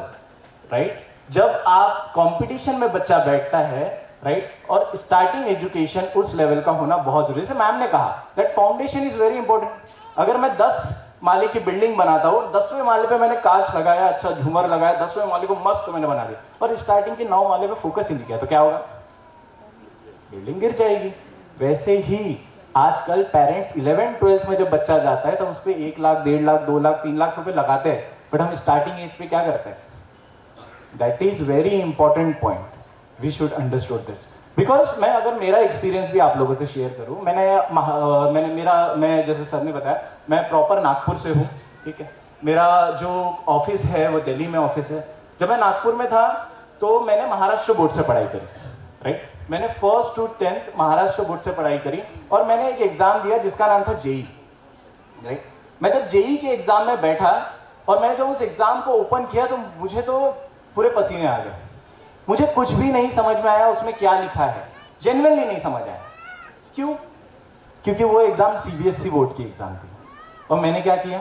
right? जब आप कंपटीशन में बच्चा बैठता है, राइट, और स्टार्टिंग एजुकेशन उस लेवल का होना बहुत जरूरी है। जैसे मैम ने कहा that foundation is very important. अगर मैं 10 माले की बिल्डिंग बनाता हूँ, 10वें माले पे मैंने कांच लगाया, अच्छा झूमर लगाया, 10वें माले को मस्त मैंने बना दिया, और स्टार्टिंग के 9 माले पे फोकस ही नहीं किया, तो क्या होगा? बिल्डिंग गिर जाएगी। वैसे ही आजकल पेरेंट्स 11th 12th में जब बच्चा जाता है तो उस पर 1 लाख, 1.5 लाख, 2 लाख, 3 लाख रुपए लगाते हैं, बट हम स्टार्टिंग एज पे क्या करते हैं? That is very important point, we should understood this. Because मैं अगर मेरा एक्सपीरियंस भी आप लोगों से शेयर करूं, मैं जैसे सर ने बताया, मैं प्रॉपर नागपुर से हूं, ठीक है? मेरा जो ऑफिस है वो दिल्ली में ऑफिस है। जब मैं नागपुर में था तो मैंने महाराष्ट्र बोर्ड से पढ़ाई करी, राइट। मैंने 1st to 10th Maharashtra board से पढ़ाई करी और मैंने एक एग्जाम दिया जिसका नाम था जेई, राइट। मैं जब जेई के एग्जाम में बैठा और मैंने जब उस एग्जाम को ओपन किया तो मुझे तो पूरे पसीने आ गए। मुझे कुछ भी नहीं समझ में आया उसमें क्या लिखा है, जेन्युइनली नहीं समझ आया। क्यों? क्योंकि वो एग्जाम सीबीएसई बोर्ड की एग्जाम थी। और मैंने क्या किया,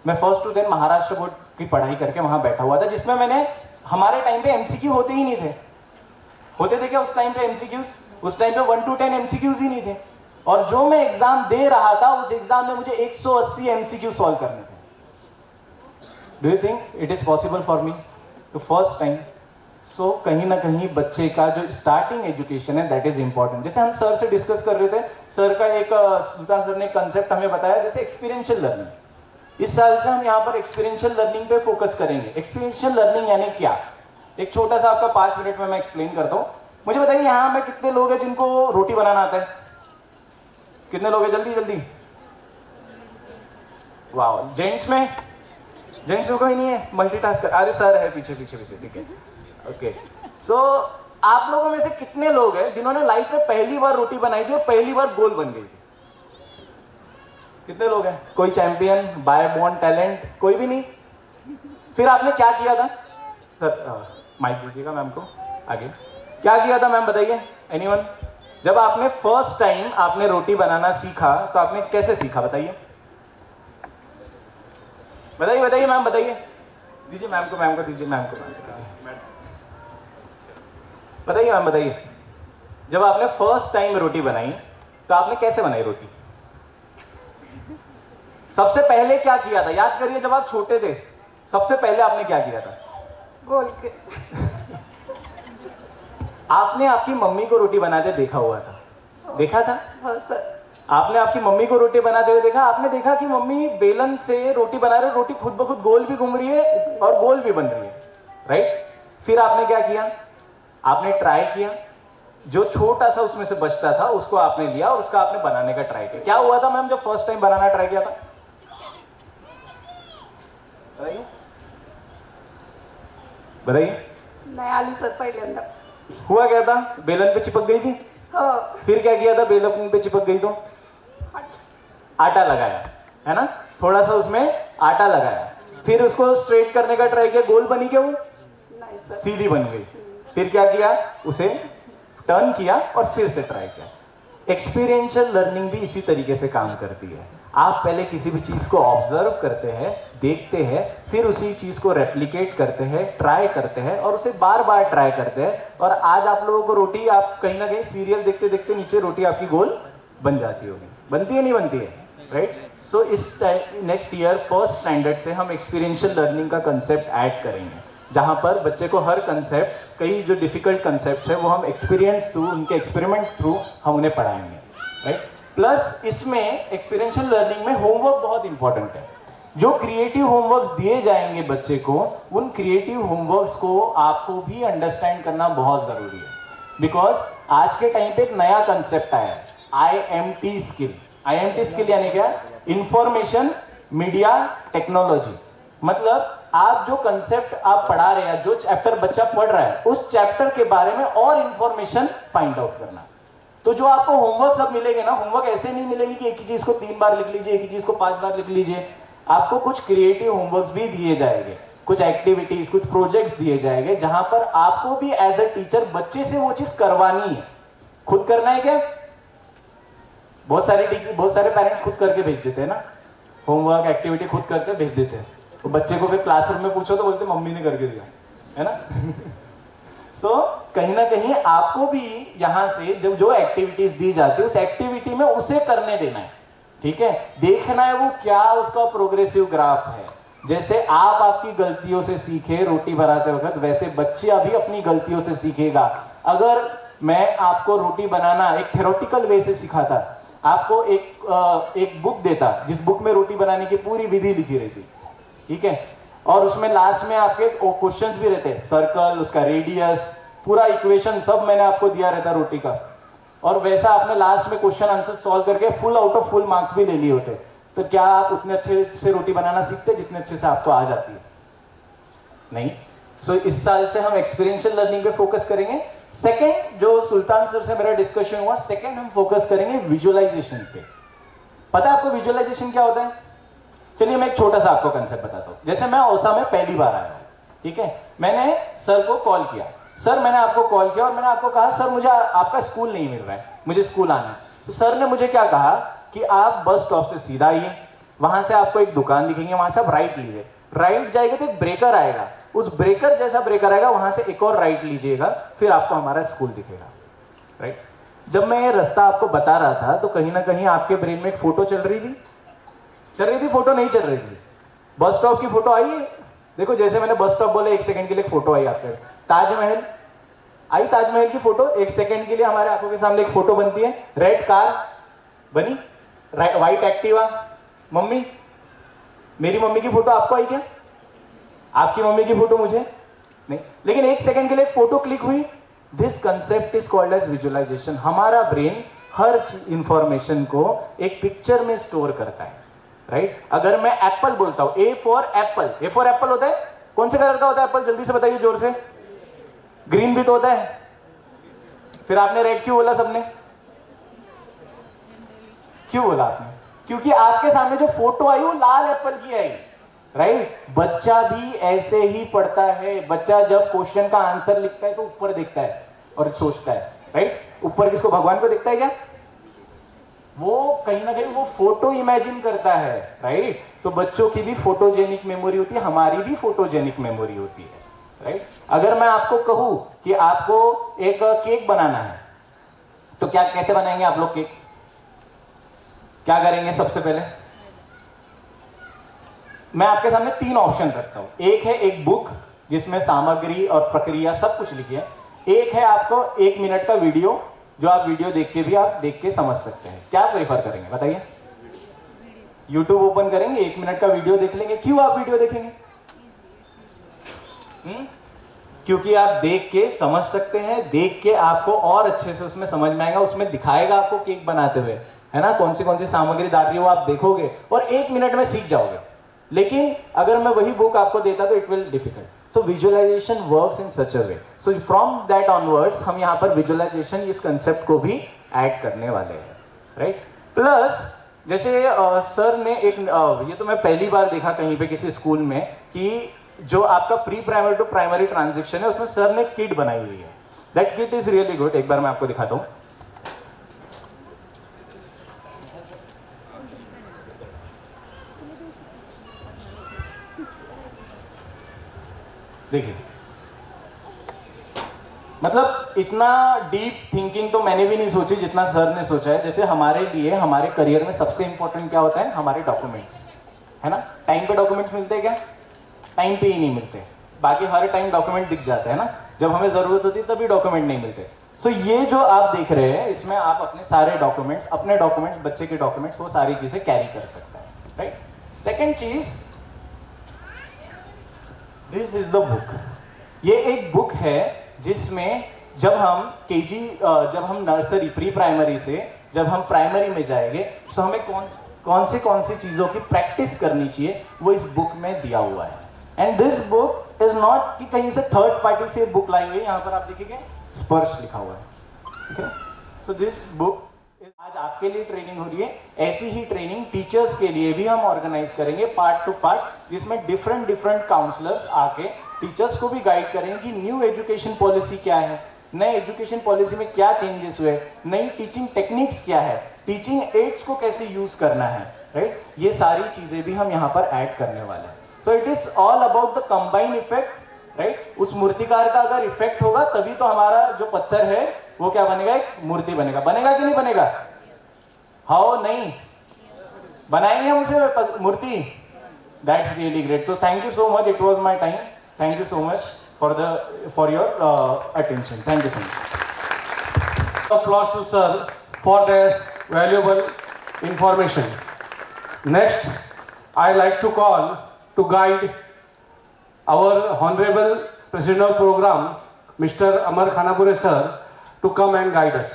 मैं 1st to 10 महाराष्ट्र बोर्ड की पढ़ाई करके वहां बैठा हुआ था, जिसमें मैंने, हमारे टाइम पे एमसीक्यू होते ही नहीं थे। होते थे क्या उस टाइम पे एमसीक्यूज? उस टाइम पे 1 to 10 एमसीक्यूज ही नहीं थे। और जो मैं एग्जाम दे रहा था उस एग्जाम में मुझे 180 एमसीक्यू सॉल्व करने थे। Do you think it is possible for me to first time? So कहीं ना कहीं बच्चे का जो स्टार्टिंग एजुकेशन है दैट इज इंपॉर्टेंट। जैसे हम सर से डिस्कस कर रहे थे, सर का एक सुल्तान सर ने कंसेप्ट हमें बताया जैसे एक्सपीरियंशियल लर्निंग। इस साल से हम यहाँ पर एक्सपीरियंशियल लर्निंग पे फोकस करेंगे। एक्सपीरियंशियल लर्निंग यानी क्या? एक छोटा सा आपका 5 मिनट में मैं एक्सप्लेन करता हूँ। मुझे बताइए यहाँ में कितने लोग हैं जिनको रोटी बनाना आता है? कितने लोग हैं? जल्दी जल्दी। वाह, जेंट्स में कोई नहीं है मल्टीटास्कर? अरे सर है पीछे पीछे पीछे, ठीक है, ओके। सो आप लोगों में से कितने लोग हैं जिन्होंने लाइफ में पहली बार रोटी बनाई थी और पहली बार गोल बन गई थी? कितने लोग हैं? कोई चैंपियन, बाय बॉर्न टैलेंट? कोई भी नहीं। फिर आपने क्या किया था? सर माइक दीजिएगा मैम को आगे। क्या किया था मैम बताइए, एनीवन? जब आपने फर्स्ट टाइम आपने रोटी बनाना सीखा तो आपने कैसे सीखा बताइए? बताइए बताइए मैम, बताइए। दीजिए मैम को दीजिए, मैम को बताइए मैम, बताइए। जब आपने फर्स्ट टाइम रोटी बनाई तो आपने कैसे बनाई रोटी? सबसे पहले क्या किया था? याद करिए, जब आप छोटे थे सबसे पहले आपने क्या किया था? गोल के आपने आपकी मम्मी को रोटी बनाते देखा हुआ था? देखा था? हाँ सर। आपने आपकी मम्मी को रोटी बनाते हुए देखा? आपने देखा कि मम्मी बेलन से रोटी बना रही है, रोटी खुद ब खुद गोल भी घूम रही है और गोल भी बन रही है, राइट? फिर आपने क्या किया? आपने ट्राई किया, जो छोटा सा उसमें से बचता था उसको आपने लिया और उसका आपने बनाने का ट्राई किया। क्या हुआ था मैम जब फर्स्ट टाइम बनाना ट्राई किया था? बताइए। नहीं आली सर, पहिल्यांदा हुआ क्या था? बेलन पे चिपक गई थी? हो। फिर क्या किया था? बेलन पे चिपक गई तो आटा लगाया, है ना? थोड़ा सा उसमें आटा लगाया, फिर उसको स्ट्रेट करने का ट्राई किया, गोल बनी क्या वो? नहीं सर। सीधी बन गई। फिर क्या किया? उसे टर्न किया और फिर से ट्राई किया। एक्सपीरियंशियल लर्निंग भी इसी तरीके से काम करती है। आप पहले किसी भी चीज को ऑब्जर्व करते हैं, देखते हैं, फिर उसी चीज को रेप्लिकेट करते हैं, ट्राई करते हैं और उसे बार बार ट्राई करते हैं। और आज आप लोगों को रोटी, आप कहीं ना कहीं सीरियल देखते देखते नीचे रोटी आपकी गोल बन जाती होगी। बनती है नहीं बनती है, राइट? सो इस नेक्स्ट ईयर फर्स्ट स्टैंडर्ड से हम एक्सपीरियंशियल लर्निंग का कंसेप्ट ऐड करेंगे, जहां पर बच्चे को हर कंसेप्ट, कई जो डिफिकल्ट कंसेप्ट है वो हम एक्सपीरियंस थ्रू, उनके एक्सपेरिमेंट थ्रू हम उन्हें पढ़ाएंगे, राइट? प्लस इसमें एक्सपीरियंशियल लर्निंग में होमवर्क बहुत इंपॉर्टेंट है। जो क्रिएटिव होमवर्क्स दिए जाएंगे बच्चे को, उन क्रिएटिव होमवर्क्स को आपको भी अंडरस्टैंड करना बहुत जरूरी है। बिकॉज आज के टाइम पे एक नया कंसेप्ट आया है, IMT स्किल। IMT स्किल यानी क्या? Information media technology. मतलब आप जो कंसेप्ट आप पढ़ा रहे हैं, जो चैप्टर बच्चा पढ़ रहा है, उस चैप्टर के बारे में और इंफॉर्मेशन फाइंड आउट करना। तो जो आपको होमवर्क सब मिलेंगे ना, होमवर्क ऐसे नहीं मिलेंगे कि एक ही चीज को 3 बार लिख लीजिए, एक ही चीज को 5 बार लिख लीजिए। आपको कुछ क्रिएटिव होमवर्क्स भी दिए जाएंगे, कुछ एक्टिविटीज, कुछ प्रोजेक्ट्स दिए जाएंगे, जहां पर आपको भी एज अ टीचर बच्चे से वो चीज करवानी है। खुद करना है क्या? बहुत सारे पेरेंट्स खुद करके भेज देते हैं ना, होमवर्क एक्टिविटी खुद करके भेज देते हैं। तो बच्चे को फिर क्लासरूम में पूछो तो बोलते मम्मी ने करके दिया, है ना? सो कहीं ना कहीं आपको भी यहाँ से जब जो एक्टिविटीज दी जाती है उस एक्टिविटी में उसे करने देना है, ठीक है? देखना है वो क्या उसका प्रोग्रेसिव ग्राफ है। जैसे आप आपकी गलतियों से सीखे रोटी बनाते वक्त, वैसे बच्चे अभी अपनी गलतियों से सीखेगा। अगर मैं आपको रोटी बनाना एक थ्योरेटिकल वे से सिखाता, आपको एक बुक देता जिस बुक में रोटी बनाने की पूरी विधि लिखी रहती, ठीक है, और उसमें लास्ट में आपके क्वेश्चंस भी रहते, सर्कल, उसका रेडियस, पूरा इक्वेशन सब मैंने आपको दिया रहता रोटी का, और वैसा आपने लास्ट में क्वेश्चन आंसर सॉल्व करके फुल आउट ऑफ फुल मार्क्स भी ले लिए होते। तो क्या आप उतने अच्छे से रोटी बनाना सीखते जितने अच्छे से आपको आ जाती है? नहीं। सो इस साल से हम एक्सपीरियंशियल लर्निंग पे फोकस करेंगे। सेकंड, जो सुल्तान सर से मेरा डिस्कशन हुआ, सेकंड हम फोकस करेंगे विजुअलाइजेशन पे। पता है आपको विजुअलाइजेशन क्या होता है? चलिए मैं एक छोटा सा आपको कंसेप्ट बताता हूँ। जैसे मैं औसा में पहली बार आया हूँ, ठीक है, मैंने सर को कॉल किया, सर मैंने आपको कॉल किया और मैंने आपको कहा सर मुझे आपका स्कूल नहीं मिल रहा है, मुझे स्कूल आना है। तो सर ने मुझे क्या कहा कि आप बस स्टॉप से सीधा आइए, वहां से आपको एक दुकान दिखेंगे, वहां से आप राइट लीजिए, राइट जाएगा तो एक ब्रेकर आएगा, उस ब्रेकर जैसा ब्रेकर आएगा, वहां से एक और राइट लीजिएगा, फिर आपको हमारा स्कूल दिखेगा। राइट। जब मैं ये रास्ता आपको बता रहा था तो कहीं ना कहीं आपके ब्रेन में एक फोटो चल रही थी, फोटो नहीं चल रही थी? बस स्टॉप की फोटो आई है, देखो जैसे मैंने बस स्टॉप बोले 1 सेकंड के लिए फोटो आई आपके। ताजमहल आई, ताजमहल की फोटो 1 सेकंड के लिए हमारे आंखों के सामने एक फोटो बनती है। रेड कार बनी, व्हाइट एक्टिवा। मम्मी, मेरी मम्मी की फोटो आपको आई क्या? आपकी मम्मी की फोटो मुझे नहीं, लेकिन 1 सेकंड के लिए एक फोटो क्लिक हुई। This concept is called as visualization. हमारा ब्रेन हर इंफॉर्मेशन को एक पिक्चर में स्टोर करता है। राइट। अगर मैं एप्पल बोलता हूं, A for apple, A for apple होता है, कौन से कलर का होता है एप्पल? जल्दी से बताइए जोर से। ग्रीन भी तो होता है, फिर आपने रेड क्यों बोला? सबने क्यों बोला आपने? क्योंकि आपके सामने जो फोटो आई वो लाल एप्पल की आई। राइट। बच्चा भी ऐसे ही पढ़ता है। बच्चा जब क्वेश्चन का आंसर लिखता है तो ऊपर देखता है और सोचता है। राइट। ऊपर किसको? भगवान को देखता है क्या? वो कहीं ना कहीं वो फोटो इमेजिन करता है। राइट। तो बच्चों की भी फोटोजेनिक मेमोरी होती है, हमारी भी फोटोजेनिक मेमोरी होती है। राइट। अगर मैं आपको कहूं कि आपको एक केक बनाना है तो क्या कैसे बनाएंगे आप लोग केक? क्या करेंगे? सबसे पहले मैं आपके सामने 3 ऑप्शन रखता हूं। एक है एक बुक जिसमें सामग्री और प्रक्रिया सब कुछ लिखी है। एक है आपको 1 मिनट का वीडियो, जो आप वीडियो देख के भी आप देख के समझ सकते हैं। क्या प्रेफर करेंगे बताइए? यूट्यूब ओपन करेंगे, 1 मिनट का वीडियो देख लेंगे। क्यों आप वीडियो देखेंगे? क्योंकि आप देख के समझ सकते हैं, देख के आपको और अच्छे से उसमें समझ में आएगा। उसमें दिखाएगा आपको केक बनाते हुए, है ना, कौन सी सामग्री डाल रही है वो आप देखोगे और 1 मिनट में सीख जाओगे। लेकिन अगर मैं वही बुक आपको देता तो it will difficult. So visualization works in such a way. So from that onwards हम यहाँ पर विजुअलाइजेशन इस कंसेप्ट को भी ऐड करने वाले हैं। राइट। प्लस जैसे सर ने एक ये तो मैं पहली बार देखा कहीं पे किसी स्कूल में कि जो आपका pre primary to primary transition है उसमें सर ने किट बनाई हुई है। That kit is really good. एक बार मैं आपको दिखाता हूं। देखिए, मतलब इतना डीप थिंकिंग तो मैंने भी नहीं सोची जितना सर ने सोचा है। जैसे हमारे लिए हमारे करियर में सबसे इंपॉर्टेंट क्या होता है? हमारे डॉक्यूमेंट्स, है ना। टाइम पे डॉक्यूमेंट्स मिलते हैं क्या? टाइम पे ही नहीं मिलते। बाकी हर टाइम डॉक्यूमेंट दिख जाते हैं ना, जब हमें जरूरत होती है तभी डॉक्यूमेंट नहीं मिलते। सो ये जो आप देख रहे हैं इसमें आप अपने सारे डॉक्यूमेंट्स, अपने डॉक्यूमेंट्स, बच्चे के डॉक्यूमेंट्स, वो सारी चीजें कैरी कर सकते हैं। Right. Second cheese, this is the book. ये एक बुक है जिसमें जब हम केजी, जब हम नर्सरी, प्री प्राइमरी से जब हम प्राइमरी में जाएंगे तो हमें कौन सी चीजों की प्रैक्टिस करनी चाहिए वो इस बुक में दिया हुआ है। End this book is not कि कहीं से थर्ड पार्टी से बुक लाई हुई है। यहाँ पर आप देखिए स्पर्श लिखा हुआ है। ठीक है। तो दिस बुक आज आपके लिए ट्रेनिंग हो रही है। ऐसी ही ट्रेनिंग टीचर्स के लिए भी हम ऑर्गेनाइज करेंगे पार्ट टू पार्ट, जिसमें डिफरेंट काउंसलर्स आके टीचर्स को भी गाइड करेंगे कि न्यू एजुकेशन पॉलिसी क्या है, नए एजुकेशन पॉलिसी में क्या चेंजेस हुए, नई टीचिंग टेक्निक्स क्या है, टीचिंग एड्स को कैसे यूज करना है। राइट। ये सारी चीजें भी हम यहाँ पर ऐड करने वाले हैं। So it is all about the combine effect. Right. उस मूर्तिकार का अगर इफेक्ट होगा तभी तो हमारा जो पत्थर है वो क्या बनेगा? एक मूर्ति बनेगा। बनेगा कि नहीं बनेगा? हाँ, नहीं बनाएंगे हम उसे मूर्ति। That's really great. तो thank you so much, it was my time. Thank you so much for your attention. Thank you so much. Applause to sir for their valuable information. Next, I like to call to guide our honorable president of program, Mr. Amar Khanapure sir, to come and guide us.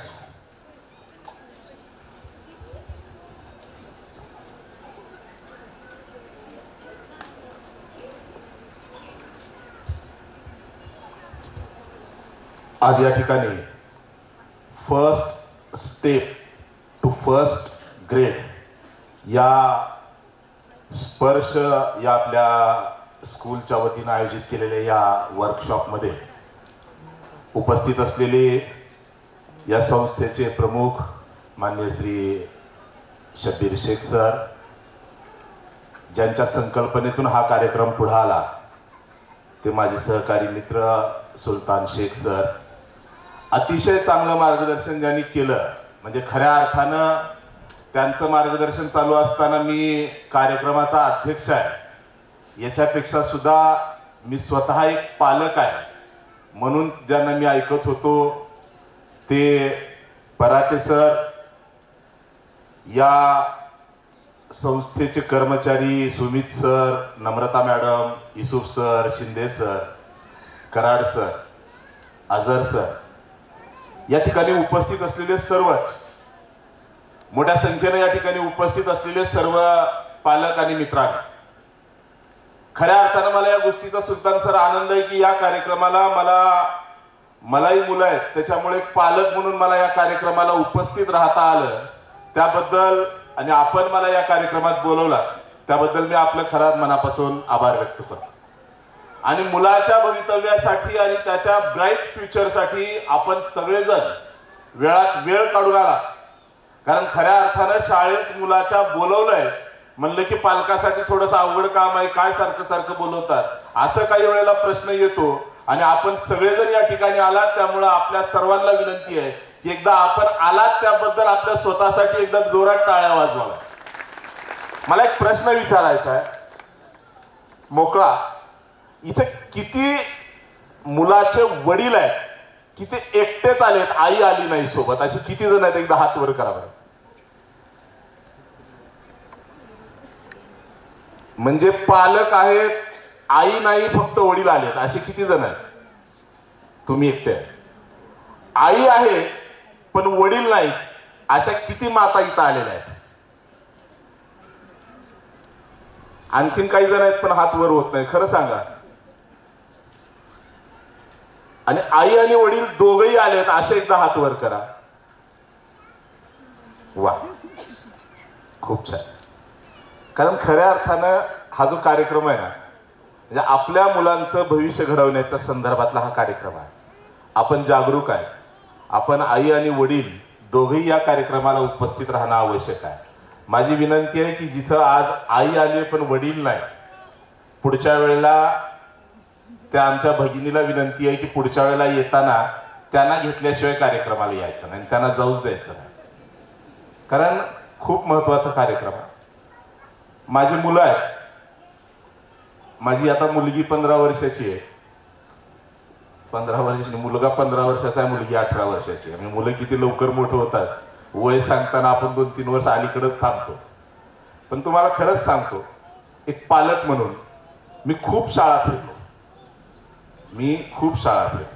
आज या ठिकाणी first step to first grade या स्पर्श या आपल्या स्कूलच्या वतीनं आयोजित केलेल्या या वर्कशॉपमध्ये उपस्थित असलेले या संस्थेचे प्रमुख माननीय श्री शब्बीर शेख सर, ज्यांच्या संकल्पनेतून हा कार्यक्रम पुढे आला ते माझे सहकारी मित्र सुलतान शेख सर, अतिशय चांगलं मार्गदर्शन ज्यांनी केलं. म्हणजे खऱ्या अर्थानं त्यांचं मार्गदर्शन चालू असताना मी कार्यक्रमाचा अध्यक्ष आहे याच्यापेक्षा सुद्धा मी स्वतः एक पालक आहे म्हणून ज्यांना मी ऐकत होतो ते पराटे सर, या संस्थेचे कर्मचारी Sumit sir, Namrata madam, Yusuf sir, Shinde sir, Karad sir, Azhar sir, या ठिकाणी उपस्थित असलेले सर्वच, मोठ्या संख्येने या ठिकाणी उपस्थित असलेले सर्व पालक आणि मित्रांनो, खऱ्या अर्थानं मला या गोष्टीचा सुलतान सर आनंद आहे की या कार्यक्रमाला मलाही मुलं आहेत, त्याच्यामुळे पालक म्हणून मला या कार्यक्रमाला उपस्थित राहता आलं त्याबद्दल आणि आपण मला या कार्यक्रमात बोलवला त्याबद्दल मी आपलं खऱ्या मनापासून आभार व्यक्त करतो. आणि मुलाच्या भवितव्यासाठी आणि त्याच्या ब्राईट फ्युचरसाठी आपण सगळेजण वेळात वेळ काढून आला. कारण खऱ्या अर्थानं शाळेत मुलाच्या बोलवलंय म्हणलं की पालकासाठी थोडंसं अवघड काम आहे, काय सारखं सारखं बोलवतात असं काही वेळेला प्रश्न येतो. आणि आपण सगळेजण या ठिकाणी आलात त्यामुळं आपल्या सर्वांना विनंती आहे की एकदा आपण आलात त्याबद्दल आपल्या स्वतःसाठी एकदा जोरात टाळ्या वाजवाव्या. मला एक प्रश्न विचारायचा आहे मोकळा, इथे किती मुलाचे वडील आहेत की ते एकटेच आलेत, आई आली नाही सोबत, अशी किती जण आहेत एकदा हात वर करा बरं. म्हणजे पालक आहेत, आई नाही, फक्त वडील आलेत, असे किती जण आहेत? तुम्ही एकटे आहे. आई आहे पण वडील नाही, अशा किती माता इथं आलेल्या आहेत? आणखीन काही जण आहेत पण हात वर होत नाही, खरं सांगा. आणि आई आणि वडील दोघही आलेत असे एकदा हात वर करा. वा, खूप छान. कारण खऱ्या अर्थानं हा जो कार्यक्रम आहे ना, म्हणजे आपल्या मुलांचं भविष्य घडवण्याच्या संदर्भातला हा कार्यक्रम आहे. आपण जागरूक आहे, आपण आई आणि वडील दोघेही या कार्यक्रमाला उपस्थित राहणं आवश्यक आहे. माझी विनंती आहे की जिथं आज आई आली पण वडील नाही, पुढच्या वेळेला त्या आमच्या भगिनीला विनंती आहे की पुढच्या वेळेला येताना त्यांना घेतल्याशिवाय कार्यक्रमाला यायचं नाही, त्यांना जाऊच द्यायचं नाही. कारण खूप महत्त्वाचा कार्यक्रम आहे. माझी मुलं आहेत, माझी आता मुलगी 15 वर्षाची आहे, 15 वर्षाची, मुलगा 15 वर्षाचा आहे, मुलगी 18 वर्षाची आहे. मुलं किती लवकर मोठं होतात, वय सांगताना आपण 2-3 वर्ष अलीकडेच थांबतो. पण तुम्हाला खरंच सांगतो, एक पालक म्हणून मी खूप शाळा फिरलो,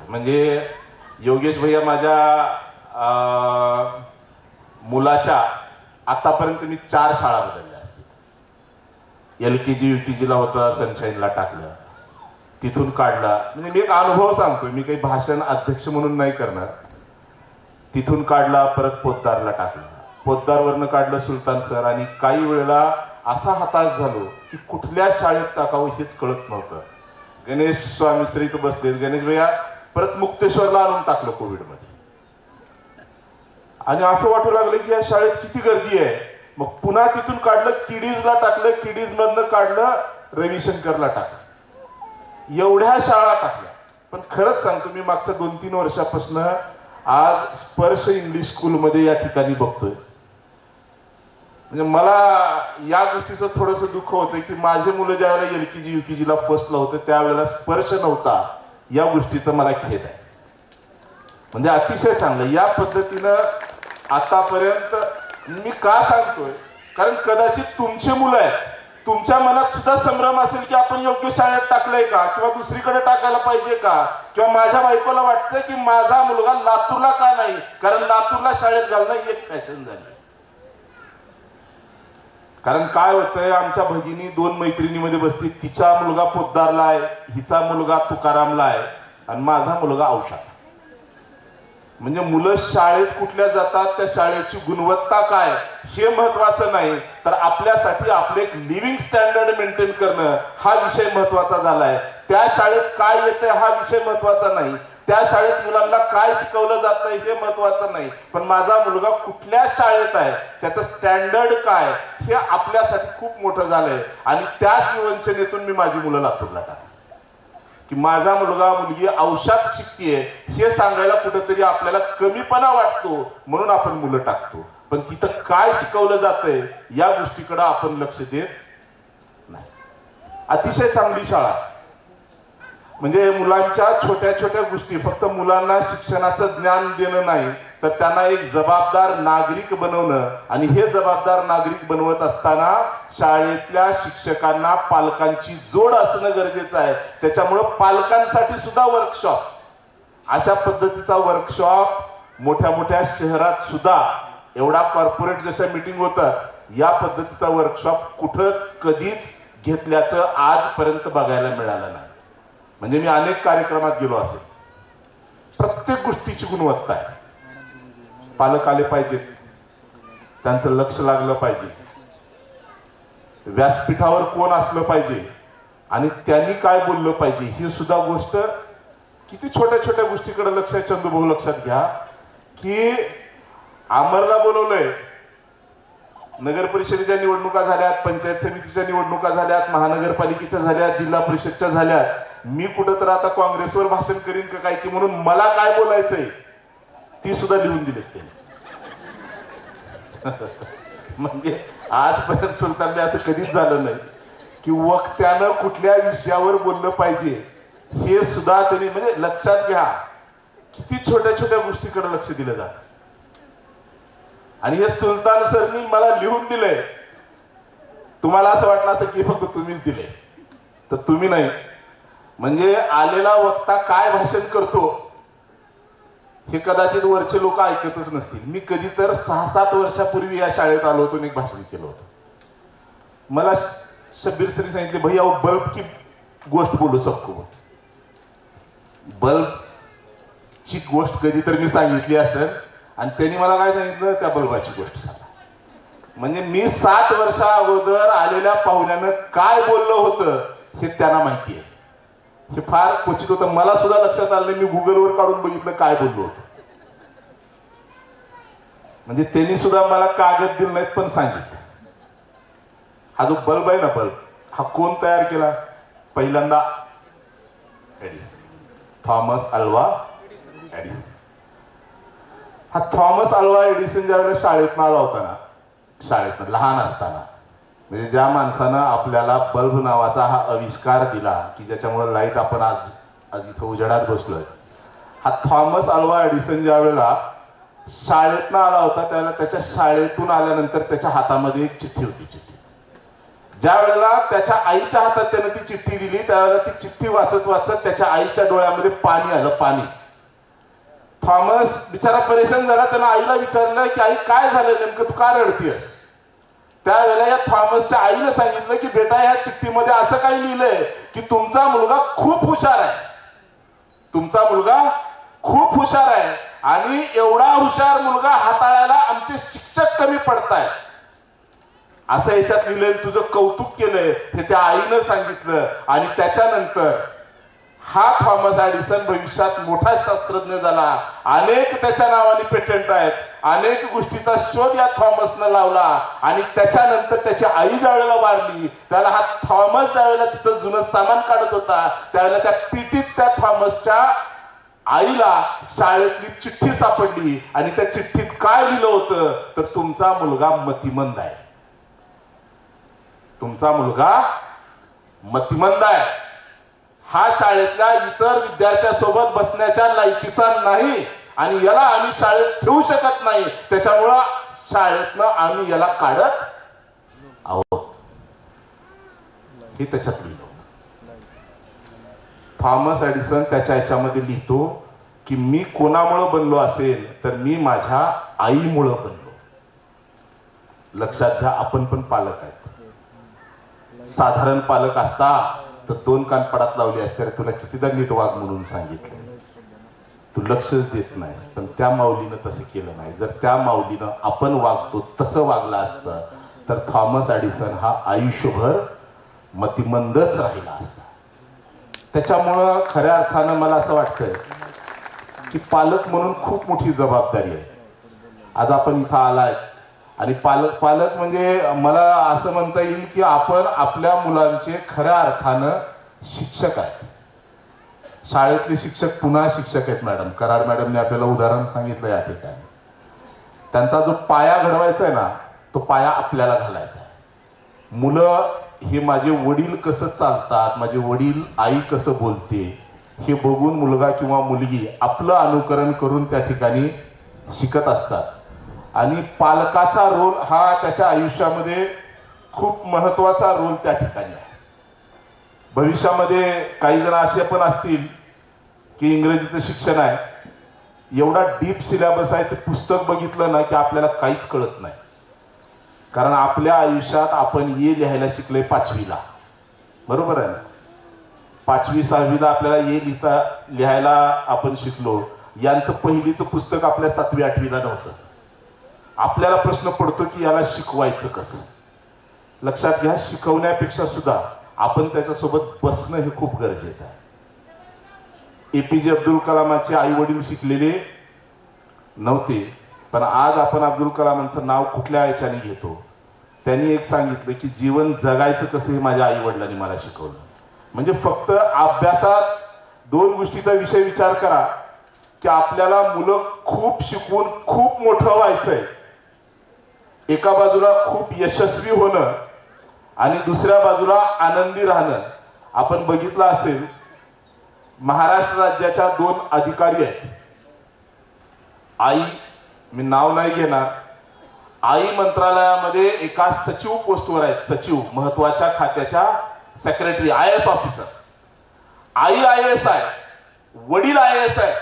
म्हणजे योगेश भैया माझ्या मुलाच्या आतापर्यंत मी 4 शाळा बदलल्या असतील. LKG UKG ला होता, सनशाईनला टाकलं, तिथून काढला. म्हणजे मी एक अनुभव सांगतोय, मी काही भाषण अध्यक्ष म्हणून नाही करणार. तिथून काढला, परत पोद्दारला टाकलं, पोद्दारवरनं काढलं सुलतान सर. आणि काही वेळेला असा हताश झालो की कुठल्या शाळेत टाकावं हेच कळत नव्हतं. गणेश स्वामी श्री इथं बसले, गणेश भैया परत मुक्तेश्वरला आणून टाकलं कोविडमध्ये. आणि असं वाटू लागलं की या शाळेत किती गर्दी आहे. मग पुन्हा तिथून काढलं, किडीजला टाकलं, किडीज मधनं काढलं, रविशंकरला टाकलं. एवढ्या शाळा टाकल्या. पण खरंच सांगतो, मी मागच्या 2-3 वर्षापासून आज स्पर्श इंग्लिश स्कूलमध्ये या ठिकाणी बघतोय. म्हणजे मला या गोष्टीचं थोडंसं दुःख होतं की माझे मुलं ज्या वेळेला LKG UKG ला फर्स्टला होते त्यावेळेला स्पर्श नव्हता, या गोष्टीचं मला खेद आहे. म्हणजे अतिशय चांगलं या पद्धतीनं आतापर्यंत मी का सांगतोय, कारण कदाचित तुमचे मुलं आहेत, तुमच्या मनात सुद्धा संभ्रम असेल की आपण योग्य शाळेत टाकलंय का, किंवा दुसरीकडे टाकायला पाहिजे का, किंवा माझ्या बायकोला वाटतं की माझा मुलगा लातूरला का नाही, कारण लातूरला शाळेत घालणं ही एक फॅशन झाली. कारण काय होतंय, आमच्या भगिनी 2 मैत्रिणीमध्ये बसतील, तिचा मुलगा पोद्दारला आहे, हिचा मुलगा तुकारामला आहे आणि माझा मुलगा औषध. म्हणजे मुलं शाळेत कुठल्या जातात, त्या शाळेची गुणवत्ता काय हे महत्वाचं नाही, तर आपल्यासाठी आपले एक लिव्हिंग स्टँडर्ड मेंटेन करणं हा विषय महत्वाचा झालाय. त्या शाळेत काय येतंय हा विषय महत्वाचा नाही, त्या शाळेत मुलांना काय शिकवलं जातंय हे महत्वाचं नाही, पण माझा मुलगा कुठल्या शाळेत आहे, त्याचं स्टँडर्ड काय हे आपल्यासाठी खूप मोठं झालंय. आणि त्याच वंचनेतून मी माझी मुलं लातूरला टाकली की माझा मुलगा मुलगी औषध शिकतीये हे सांगायला कुठेतरी आपल्याला कमीपणा वाटतो, म्हणून आपण मुलं टाकतो. पण तिथं काय शिकवलं जातंय या गोष्टीकडे आपण लक्ष देत नाही. अतिशय चांगली शाळा, म्हणजे मुलांच्या छोट्या छोट्या गोष्टी, फक्त मुलांना शिक्षणाचं ज्ञान देणं नाही, तर त्यांना एक जबाबदार नागरिक बनवणं. आणि हे जबाबदार नागरिक बनवत असताना शाळेतल्या शिक्षकांना पालकांची जोड असणं गरजेचं आहे. त्याच्यामुळं पालकांसाठी सुद्धा वर्कशॉप, अशा पद्धतीचा वर्कशॉप मोठ्या मोठ्या शहरात सुद्धा, एवढा कॉर्पोरेट जशा मीटिंग होतात, या पद्धतीचा वर्कशॉप कुठंच कधीच घेतल्याचं आजपर्यंत बघायला मिळालं नाही. म्हणजे मी अनेक कार्यक्रमात गेलो असेल, प्रत्येक गोष्टीची गुणवत्ता आहे. पालक आले पाहिजेत, त्यांचं लक्ष लागलं पाहिजे, व्यासपीठावर कोण असलं पाहिजे आणि त्यांनी काय बोललं पाहिजे, ही सुद्धा गोष्ट. किती छोट्या छोट्या गोष्टीकडे लक्ष आहे. चंदूभाऊ लक्षात घ्या की आमरला बोलवलंय, नगर परिषदेच्या निवडणुका झाल्यात, पंचायत समितीच्या निवडणुका झाल्यात, महानगरपालिकेच्या झाल्यात, जिल्हा परिषदच्या झाल्यात. मी कुठं तर आता काँग्रेसवर भाषण करीन का काय की म्हणून मला काय बोलायचंय ती सुद्धा लिहून दिलेत त्यांनी. म्हणजे आजपर्यंत सुलतान असं कधीच झालं नाही की वक्त्यानं कुठल्या विषयावर बोललं पाहिजे हे सुद्धा त्यांनी, म्हणजे लक्षात घ्या किती छोट्या छोट्या गोष्टीकडे लक्ष दिलं जातं. आणि हे सुलतान सरनी मला लिहून दिलंय. तुम्हाला असं वाटलं असं की फक्त तुम्हीच दिले, तर तुम्ही नाही. म्हणजे आलेला वक्ता काय भाषण करतो हे कदाचित वरचे लोक ऐकतच नसतील. मी कधी तर 6-7 वर्षापूर्वी या शाळेत आलो होतो आणि एक भाषण केलं होतं. मला शब्बीर सरी सांगितले, भैया वो बल्ब की गोष्ट बोलू सबको. बल्ब ची गोष्ट कधी तर मी सांगितली असेल आणि त्यांनी मला काय सांगितलं, त्या बल्बाची गोष्ट सांगा. म्हणजे मी 7 वर्षा अगोदर आलेल्या पाहुण्यानं काय बोललं होतं हे त्यांना माहिती आहे. हे फार क्वचित होतं, मला सुद्धा लक्षात आलं नाही. मी गुगलवर काढून बघितलं काय बोललो होतं. म्हणजे त्यांनी सुद्धा मला कागद दिले नाहीत पण सांगितलं. हा जो बल्ब आहे ना, बल्ब हा कोण तयार केला पहिल्यांदा? Edison, Thomas Alva Edison. हा थॉमस अल्वा एडिसन ज्या वेळेला शाळेतनं आला होता ना, शाळेतनं लहान असताना, म्हणजे ज्या माणसानं आपल्याला बल्ब नावाचा हा आविष्कार दिला की ज्याच्यामुळे लाईट आपण आज इथं उजेडात बसलोय, हा थॉमस अल्वा एडिसन ज्या वेळेला शाळेतनं आला होता त्यावेळेला त्याच्या शाळेतून आल्यानंतर त्याच्या हातामध्ये एक चिठ्ठी होती. चिठ्ठी ज्या वेळेला त्याच्या आईच्या हातात त्यानं ती चिठ्ठी दिली त्यावेळेला ती चिठ्ठी वाचत वाचत त्याच्या आईच्या डोळ्यामध्ये पाणी आलं, पाणी. थॉमस बिचारा परेशान झाला. त्यानं आईला विचारलं की आई काय झालं नेमकं, तू का रडतीयस? त्यावेळेला या थॉमसच्या आईने सांगितलं की बेटा या चिठ्ठीमध्ये असं काही लिहिलंय की तुमचा मुलगा खूप हुशार आहे, तुमचा मुलगा खूप हुशार आहे आणि एवढा हुशार मुलगा हाताळायला आमचे शिक्षक कमी पडतायत असं याच्यात लिहिलंय. तुझं कौतुक केलंय हे त्या आईनं सांगितलं. आणि त्याच्यानंतर हा थॉमस एडिसन भविष्यात मोठा शास्त्रज्ञ झाला. अनेक त्याच्या नावाने पेटंट आहेत, अनेक गोष्टीचा शोध या थॉमसनं लावला. आणि त्याच्यानंतर त्याची आई ज्या वेळेला वारली त्याला हा थॉमस ज्या वेळेला तिचं जुनं सामान काढत होता त्यावेळेला त्या पिटीत त्या थॉमसच्या आईला शाळेतली चिठ्ठी सापडली. आणि त्या चिठ्ठीत काय लिहिलं होतं तर तुमचा मुलगा मतिमंद आहे, तुमचा मुलगा मतिमंद आहे, हा शाळेतल्या इतर विद्यार्थ्यांसोबत बसण्याच्या लायकीचा नाही आणि याला आम्ही शाळेत ठेवू शकत नाही, त्याच्यामुळं शाळेतनं आम्ही याला काढत आहोत. हे त्याच्यात लिहिलं. थॉमस एडिसन त्याच्या याच्यामध्ये लिहितो की मी कोणामुळं बनलो असेल तर मी माझ्या आईमुळं बनलो. लक्षात घ्या, आपण पण पालक आहेत. साधारण पालक असता तर 2 कानपडात लावली असते, तुला कितीदा नीट वाग म्हणून सांगितलं. तू लक्षच देत नाहीस. पण त्या माऊलीनं तसं केलं नाही. जर त्या माऊलीनं आपण वागतो तसं वागलं असतं तर थॉमस एडिसन हा आयुष्यभर मतिमंदच राहिला असता. त्याच्यामुळं खऱ्या अर्थानं मला असं वाटतंय की पालक म्हणून खूप मोठी जबाबदारी आहे. आज आपण इथं आलाय आणि पालक म्हणजे मला असं म्हणता येईल की आपण आपल्या मुलांचे खऱ्या अर्थानं शिक्षक आहेत. शाळेतले शिक्षक पुन्हा शिक्षक आहेत. मॅडम कराड मॅडमने आपल्याला उदाहरण सांगितलं या ठिकाणी. त्यांचा जो पाया घडवायचा आहे ना तो पाया आपल्याला घालायचा आहे. मुलं हे माझे वडील कसं चालतात, माझे वडील आई कसं बोलते हे बघून मुलगा किंवा मुलगी आपलं अनुकरण करून त्या ठिकाणी शिकत असतात. आणि पालकाचा रोल हा त्याच्या आयुष्यामध्ये खूप महत्त्वाचा रोल त्या ठिकाणी आहे. भविष्यामध्ये काही जण असे पण असतील की इंग्रजीचं शिक्षण आहे, एवढा डीप सिलेबस आहे, ते पुस्तक बघितलं ना की आपल्याला काहीच कळत नाही. कारण आपल्या आयुष्यात आपण ये लिहायला शिकलोय 5वीला, बरोबर आहे ना. 5वी 6वीला आपल्याला ये लिहायला आपण शिकलो. यांचं पहिलीचं पुस्तक आपल्या 7वी 8वीला नव्हतं. आपल्याला प्रश्न पडतो की याला शिकवायचं कसं. लक्षात घ्या, शिकवण्यापेक्षा सुद्धा आपण त्याच्यासोबत बसणं हे खूप गरजेचं आहे. APJ अब्दुल कलामाचे आई वडील शिकलेले नव्हते, पण आज आपण अब्दुल कलामांचं नाव कुठल्या याच्याने घेतो. त्यांनी एक सांगितलं की जीवन जगायचं कसं हे माझ्या आई वडिलांनी मला शिकवलं. म्हणजे फक्त अभ्यासात 2 गोष्टीचा विषय विचार करा की आपल्याला मुलं खूप शिकून खूप मोठं व्हायचंय. एका बाजूला खूप यशस्वी होणं आणि दुसऱ्या बाजूला आनंदी राहणं. आपण बघितलं असेल महाराष्ट्र राज्याच्या 2 अधिकारी आहेत. आई, मी नाव नाही घेणार, आई मंत्रालयामध्ये एका सचिव पोस्टवर आहेत. सचिव, महत्वाच्या खात्याच्या सेक्रेटरी, IAS ऑफिसर. आई IAS आहे, वडील IAS आहे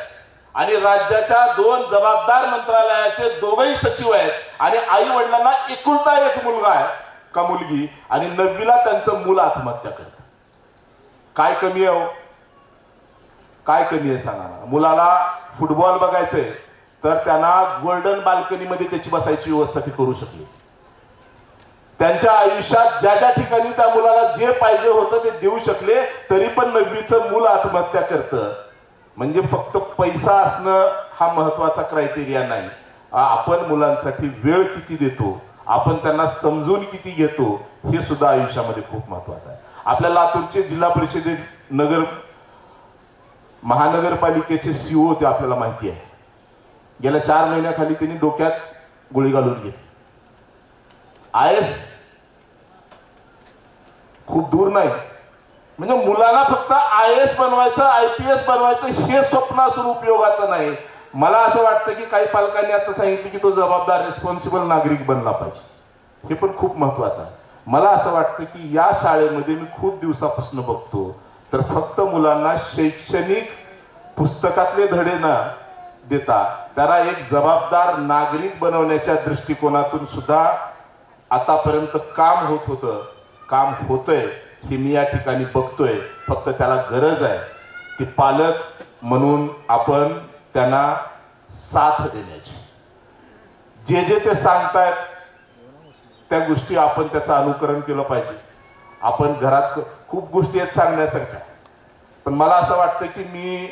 आणि राज्याच्या 2 जबाबदार मंत्रालयाचे दोघंही सचिव आहेत. आणि आई वडिलांना एकुलता एक मुलगा आहे का मुलगी, आणि 9वीला त्यांचं मूल आत्महत्या करतं. काय कमी आहे हो? काय कमी आहे सांगा ना. मुलाला फुटबॉल बघायचंय तर त्यांना गोल्डन बाल्कनीमध्ये त्याची बसायची व्यवस्था ती करू शकली. त्यांच्या आयुष्यात ज्या ज्या ठिकाणी त्या मुलाला जे पाहिजे होतं ते देऊ शकले, तरी पण 9वीचं मूल आत्महत्या करतं. म्हणजे फक्त पैसा असणं हा महत्वाचा क्रायटेरिया नाही. आपण मुलांसाठी वेळ किती देतो, आपण त्यांना समजून किती घेतो, हे सुद्धा आयुष्यामध्ये खूप महत्वाचं आहे. आपल्या लातूरचे जिल्हा परिषदे महानगरपालिकेचे CO होते, आपल्याला माहिती आहे. गेल्या 4 महिन्याखाली त्यांनी डोक्यात गोळी घालून घेतली. IAS खूप दूर नाही. म्हणजे मुलांना फक्त IAS बनवायचं, IPS बनवायचं हे स्वप्न असून उपयोगाचं नाही. मला असं वाटतं की काही पालकांनी आता सांगितलं की तो जबाबदार रिस्पॉन्सिबल नागरिक बनला पाहिजे. हे पण खूप महत्वाचं आहे. मला असं वाटतं की या शाळेमध्ये मी खूप दिवसापासून बघतो तर फक्त मुलांना शैक्षणिक पुस्तकातले धडे न देता त्याला एक जबाबदार नागरिक बनवण्याच्या दृष्टिकोनातून सुद्धा आतापर्यंत काम होत होतं, काम होतंय हे मी या ठिकाणी बघतोय. फक्त त्याला गरज आहे की पालक म्हणून आपण त्यांना साथ देण्याची. जे जे ते सांगतायत त्या गोष्टी आपण त्याचं अनुकरण केलं पाहिजे. आपण घरात खूप गोष्टी आहेत सांगण्यासारख्या, पण मला असं वाटतं की मी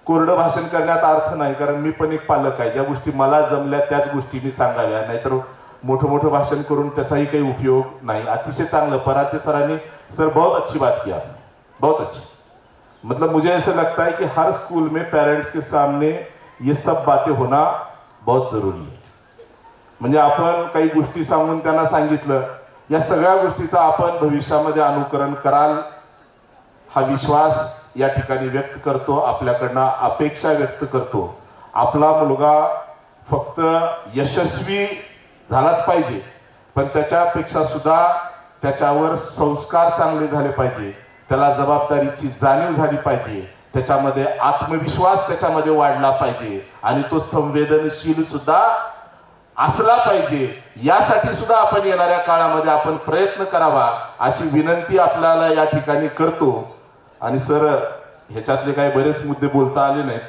कोरडं भाषण करण्यात अर्थ नाही. कारण मी पण एक पालक आहे. ज्या गोष्टी मला जमल्या त्याच गोष्टी मी सांगाव्या, नाहीतर मोठं भाषण करून त्याचाही काही उपयोग नाही. अतिशय चांगलं पराते सरांनी सर बहुत अच्छी बात की आपने, बहुत अच्छी. मतलब मुझे ऐसा लगता है कि हर स्कूल में पेरेंट्स के सामने ये सब बातें होना बहुत जरूरी है. म्हणजे आपण काही गोष्टी सांगून त्यांना सांगितलं, या सगळ्या गोष्टीचा आपण भविष्यामध्ये अनुकरण कराल हा विश्वास या ठिकाणी व्यक्त करतो. आपल्याकडनं अपेक्षा व्यक्त करतो. आपला मुलगा फक्त यशस्वी झालाच पाहिजे, पण त्याच्यापेक्षा सुद्धा त्याच्यावर संस्कार चांगले झाले पाहिजे, त्याला जबाबदारीची जाणीव झाली पाहिजे, त्याच्यामध्ये आत्मविश्वास त्याच्यामध्ये वाढला पाहिजे आणि तो संवेदनशील सुद्धा असला पाहिजे. यासाठी सुद्धा आपण येणाऱ्या काळामध्ये आपण प्रयत्न करावा अशी विनंती आपल्याला या ठिकाणी करतो. आणि सर ह्याच्यातले काही बरेच मुद्दे बोलता आले नाहीत,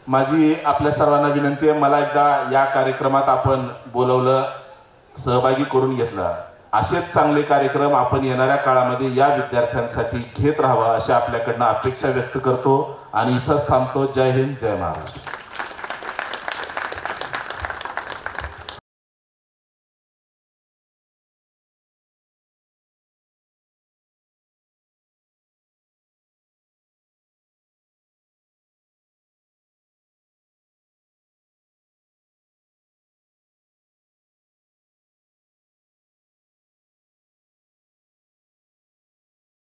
माझी आपल्या सर्वांना विनंती आहे, मला एकदा या कार्यक्रमात आपण बोलवलं, सहभागी करून घेतलं. असेच चांगले कार्यक्रम आपण येणाऱ्या काळामध्ये या विद्यार्थ्यांसाठी घेत राहावं अशी आपल्याकडनं अपेक्षा व्यक्त करतो आणि इथंच थांबतो. जय हिंद, जय महाराष्ट्र.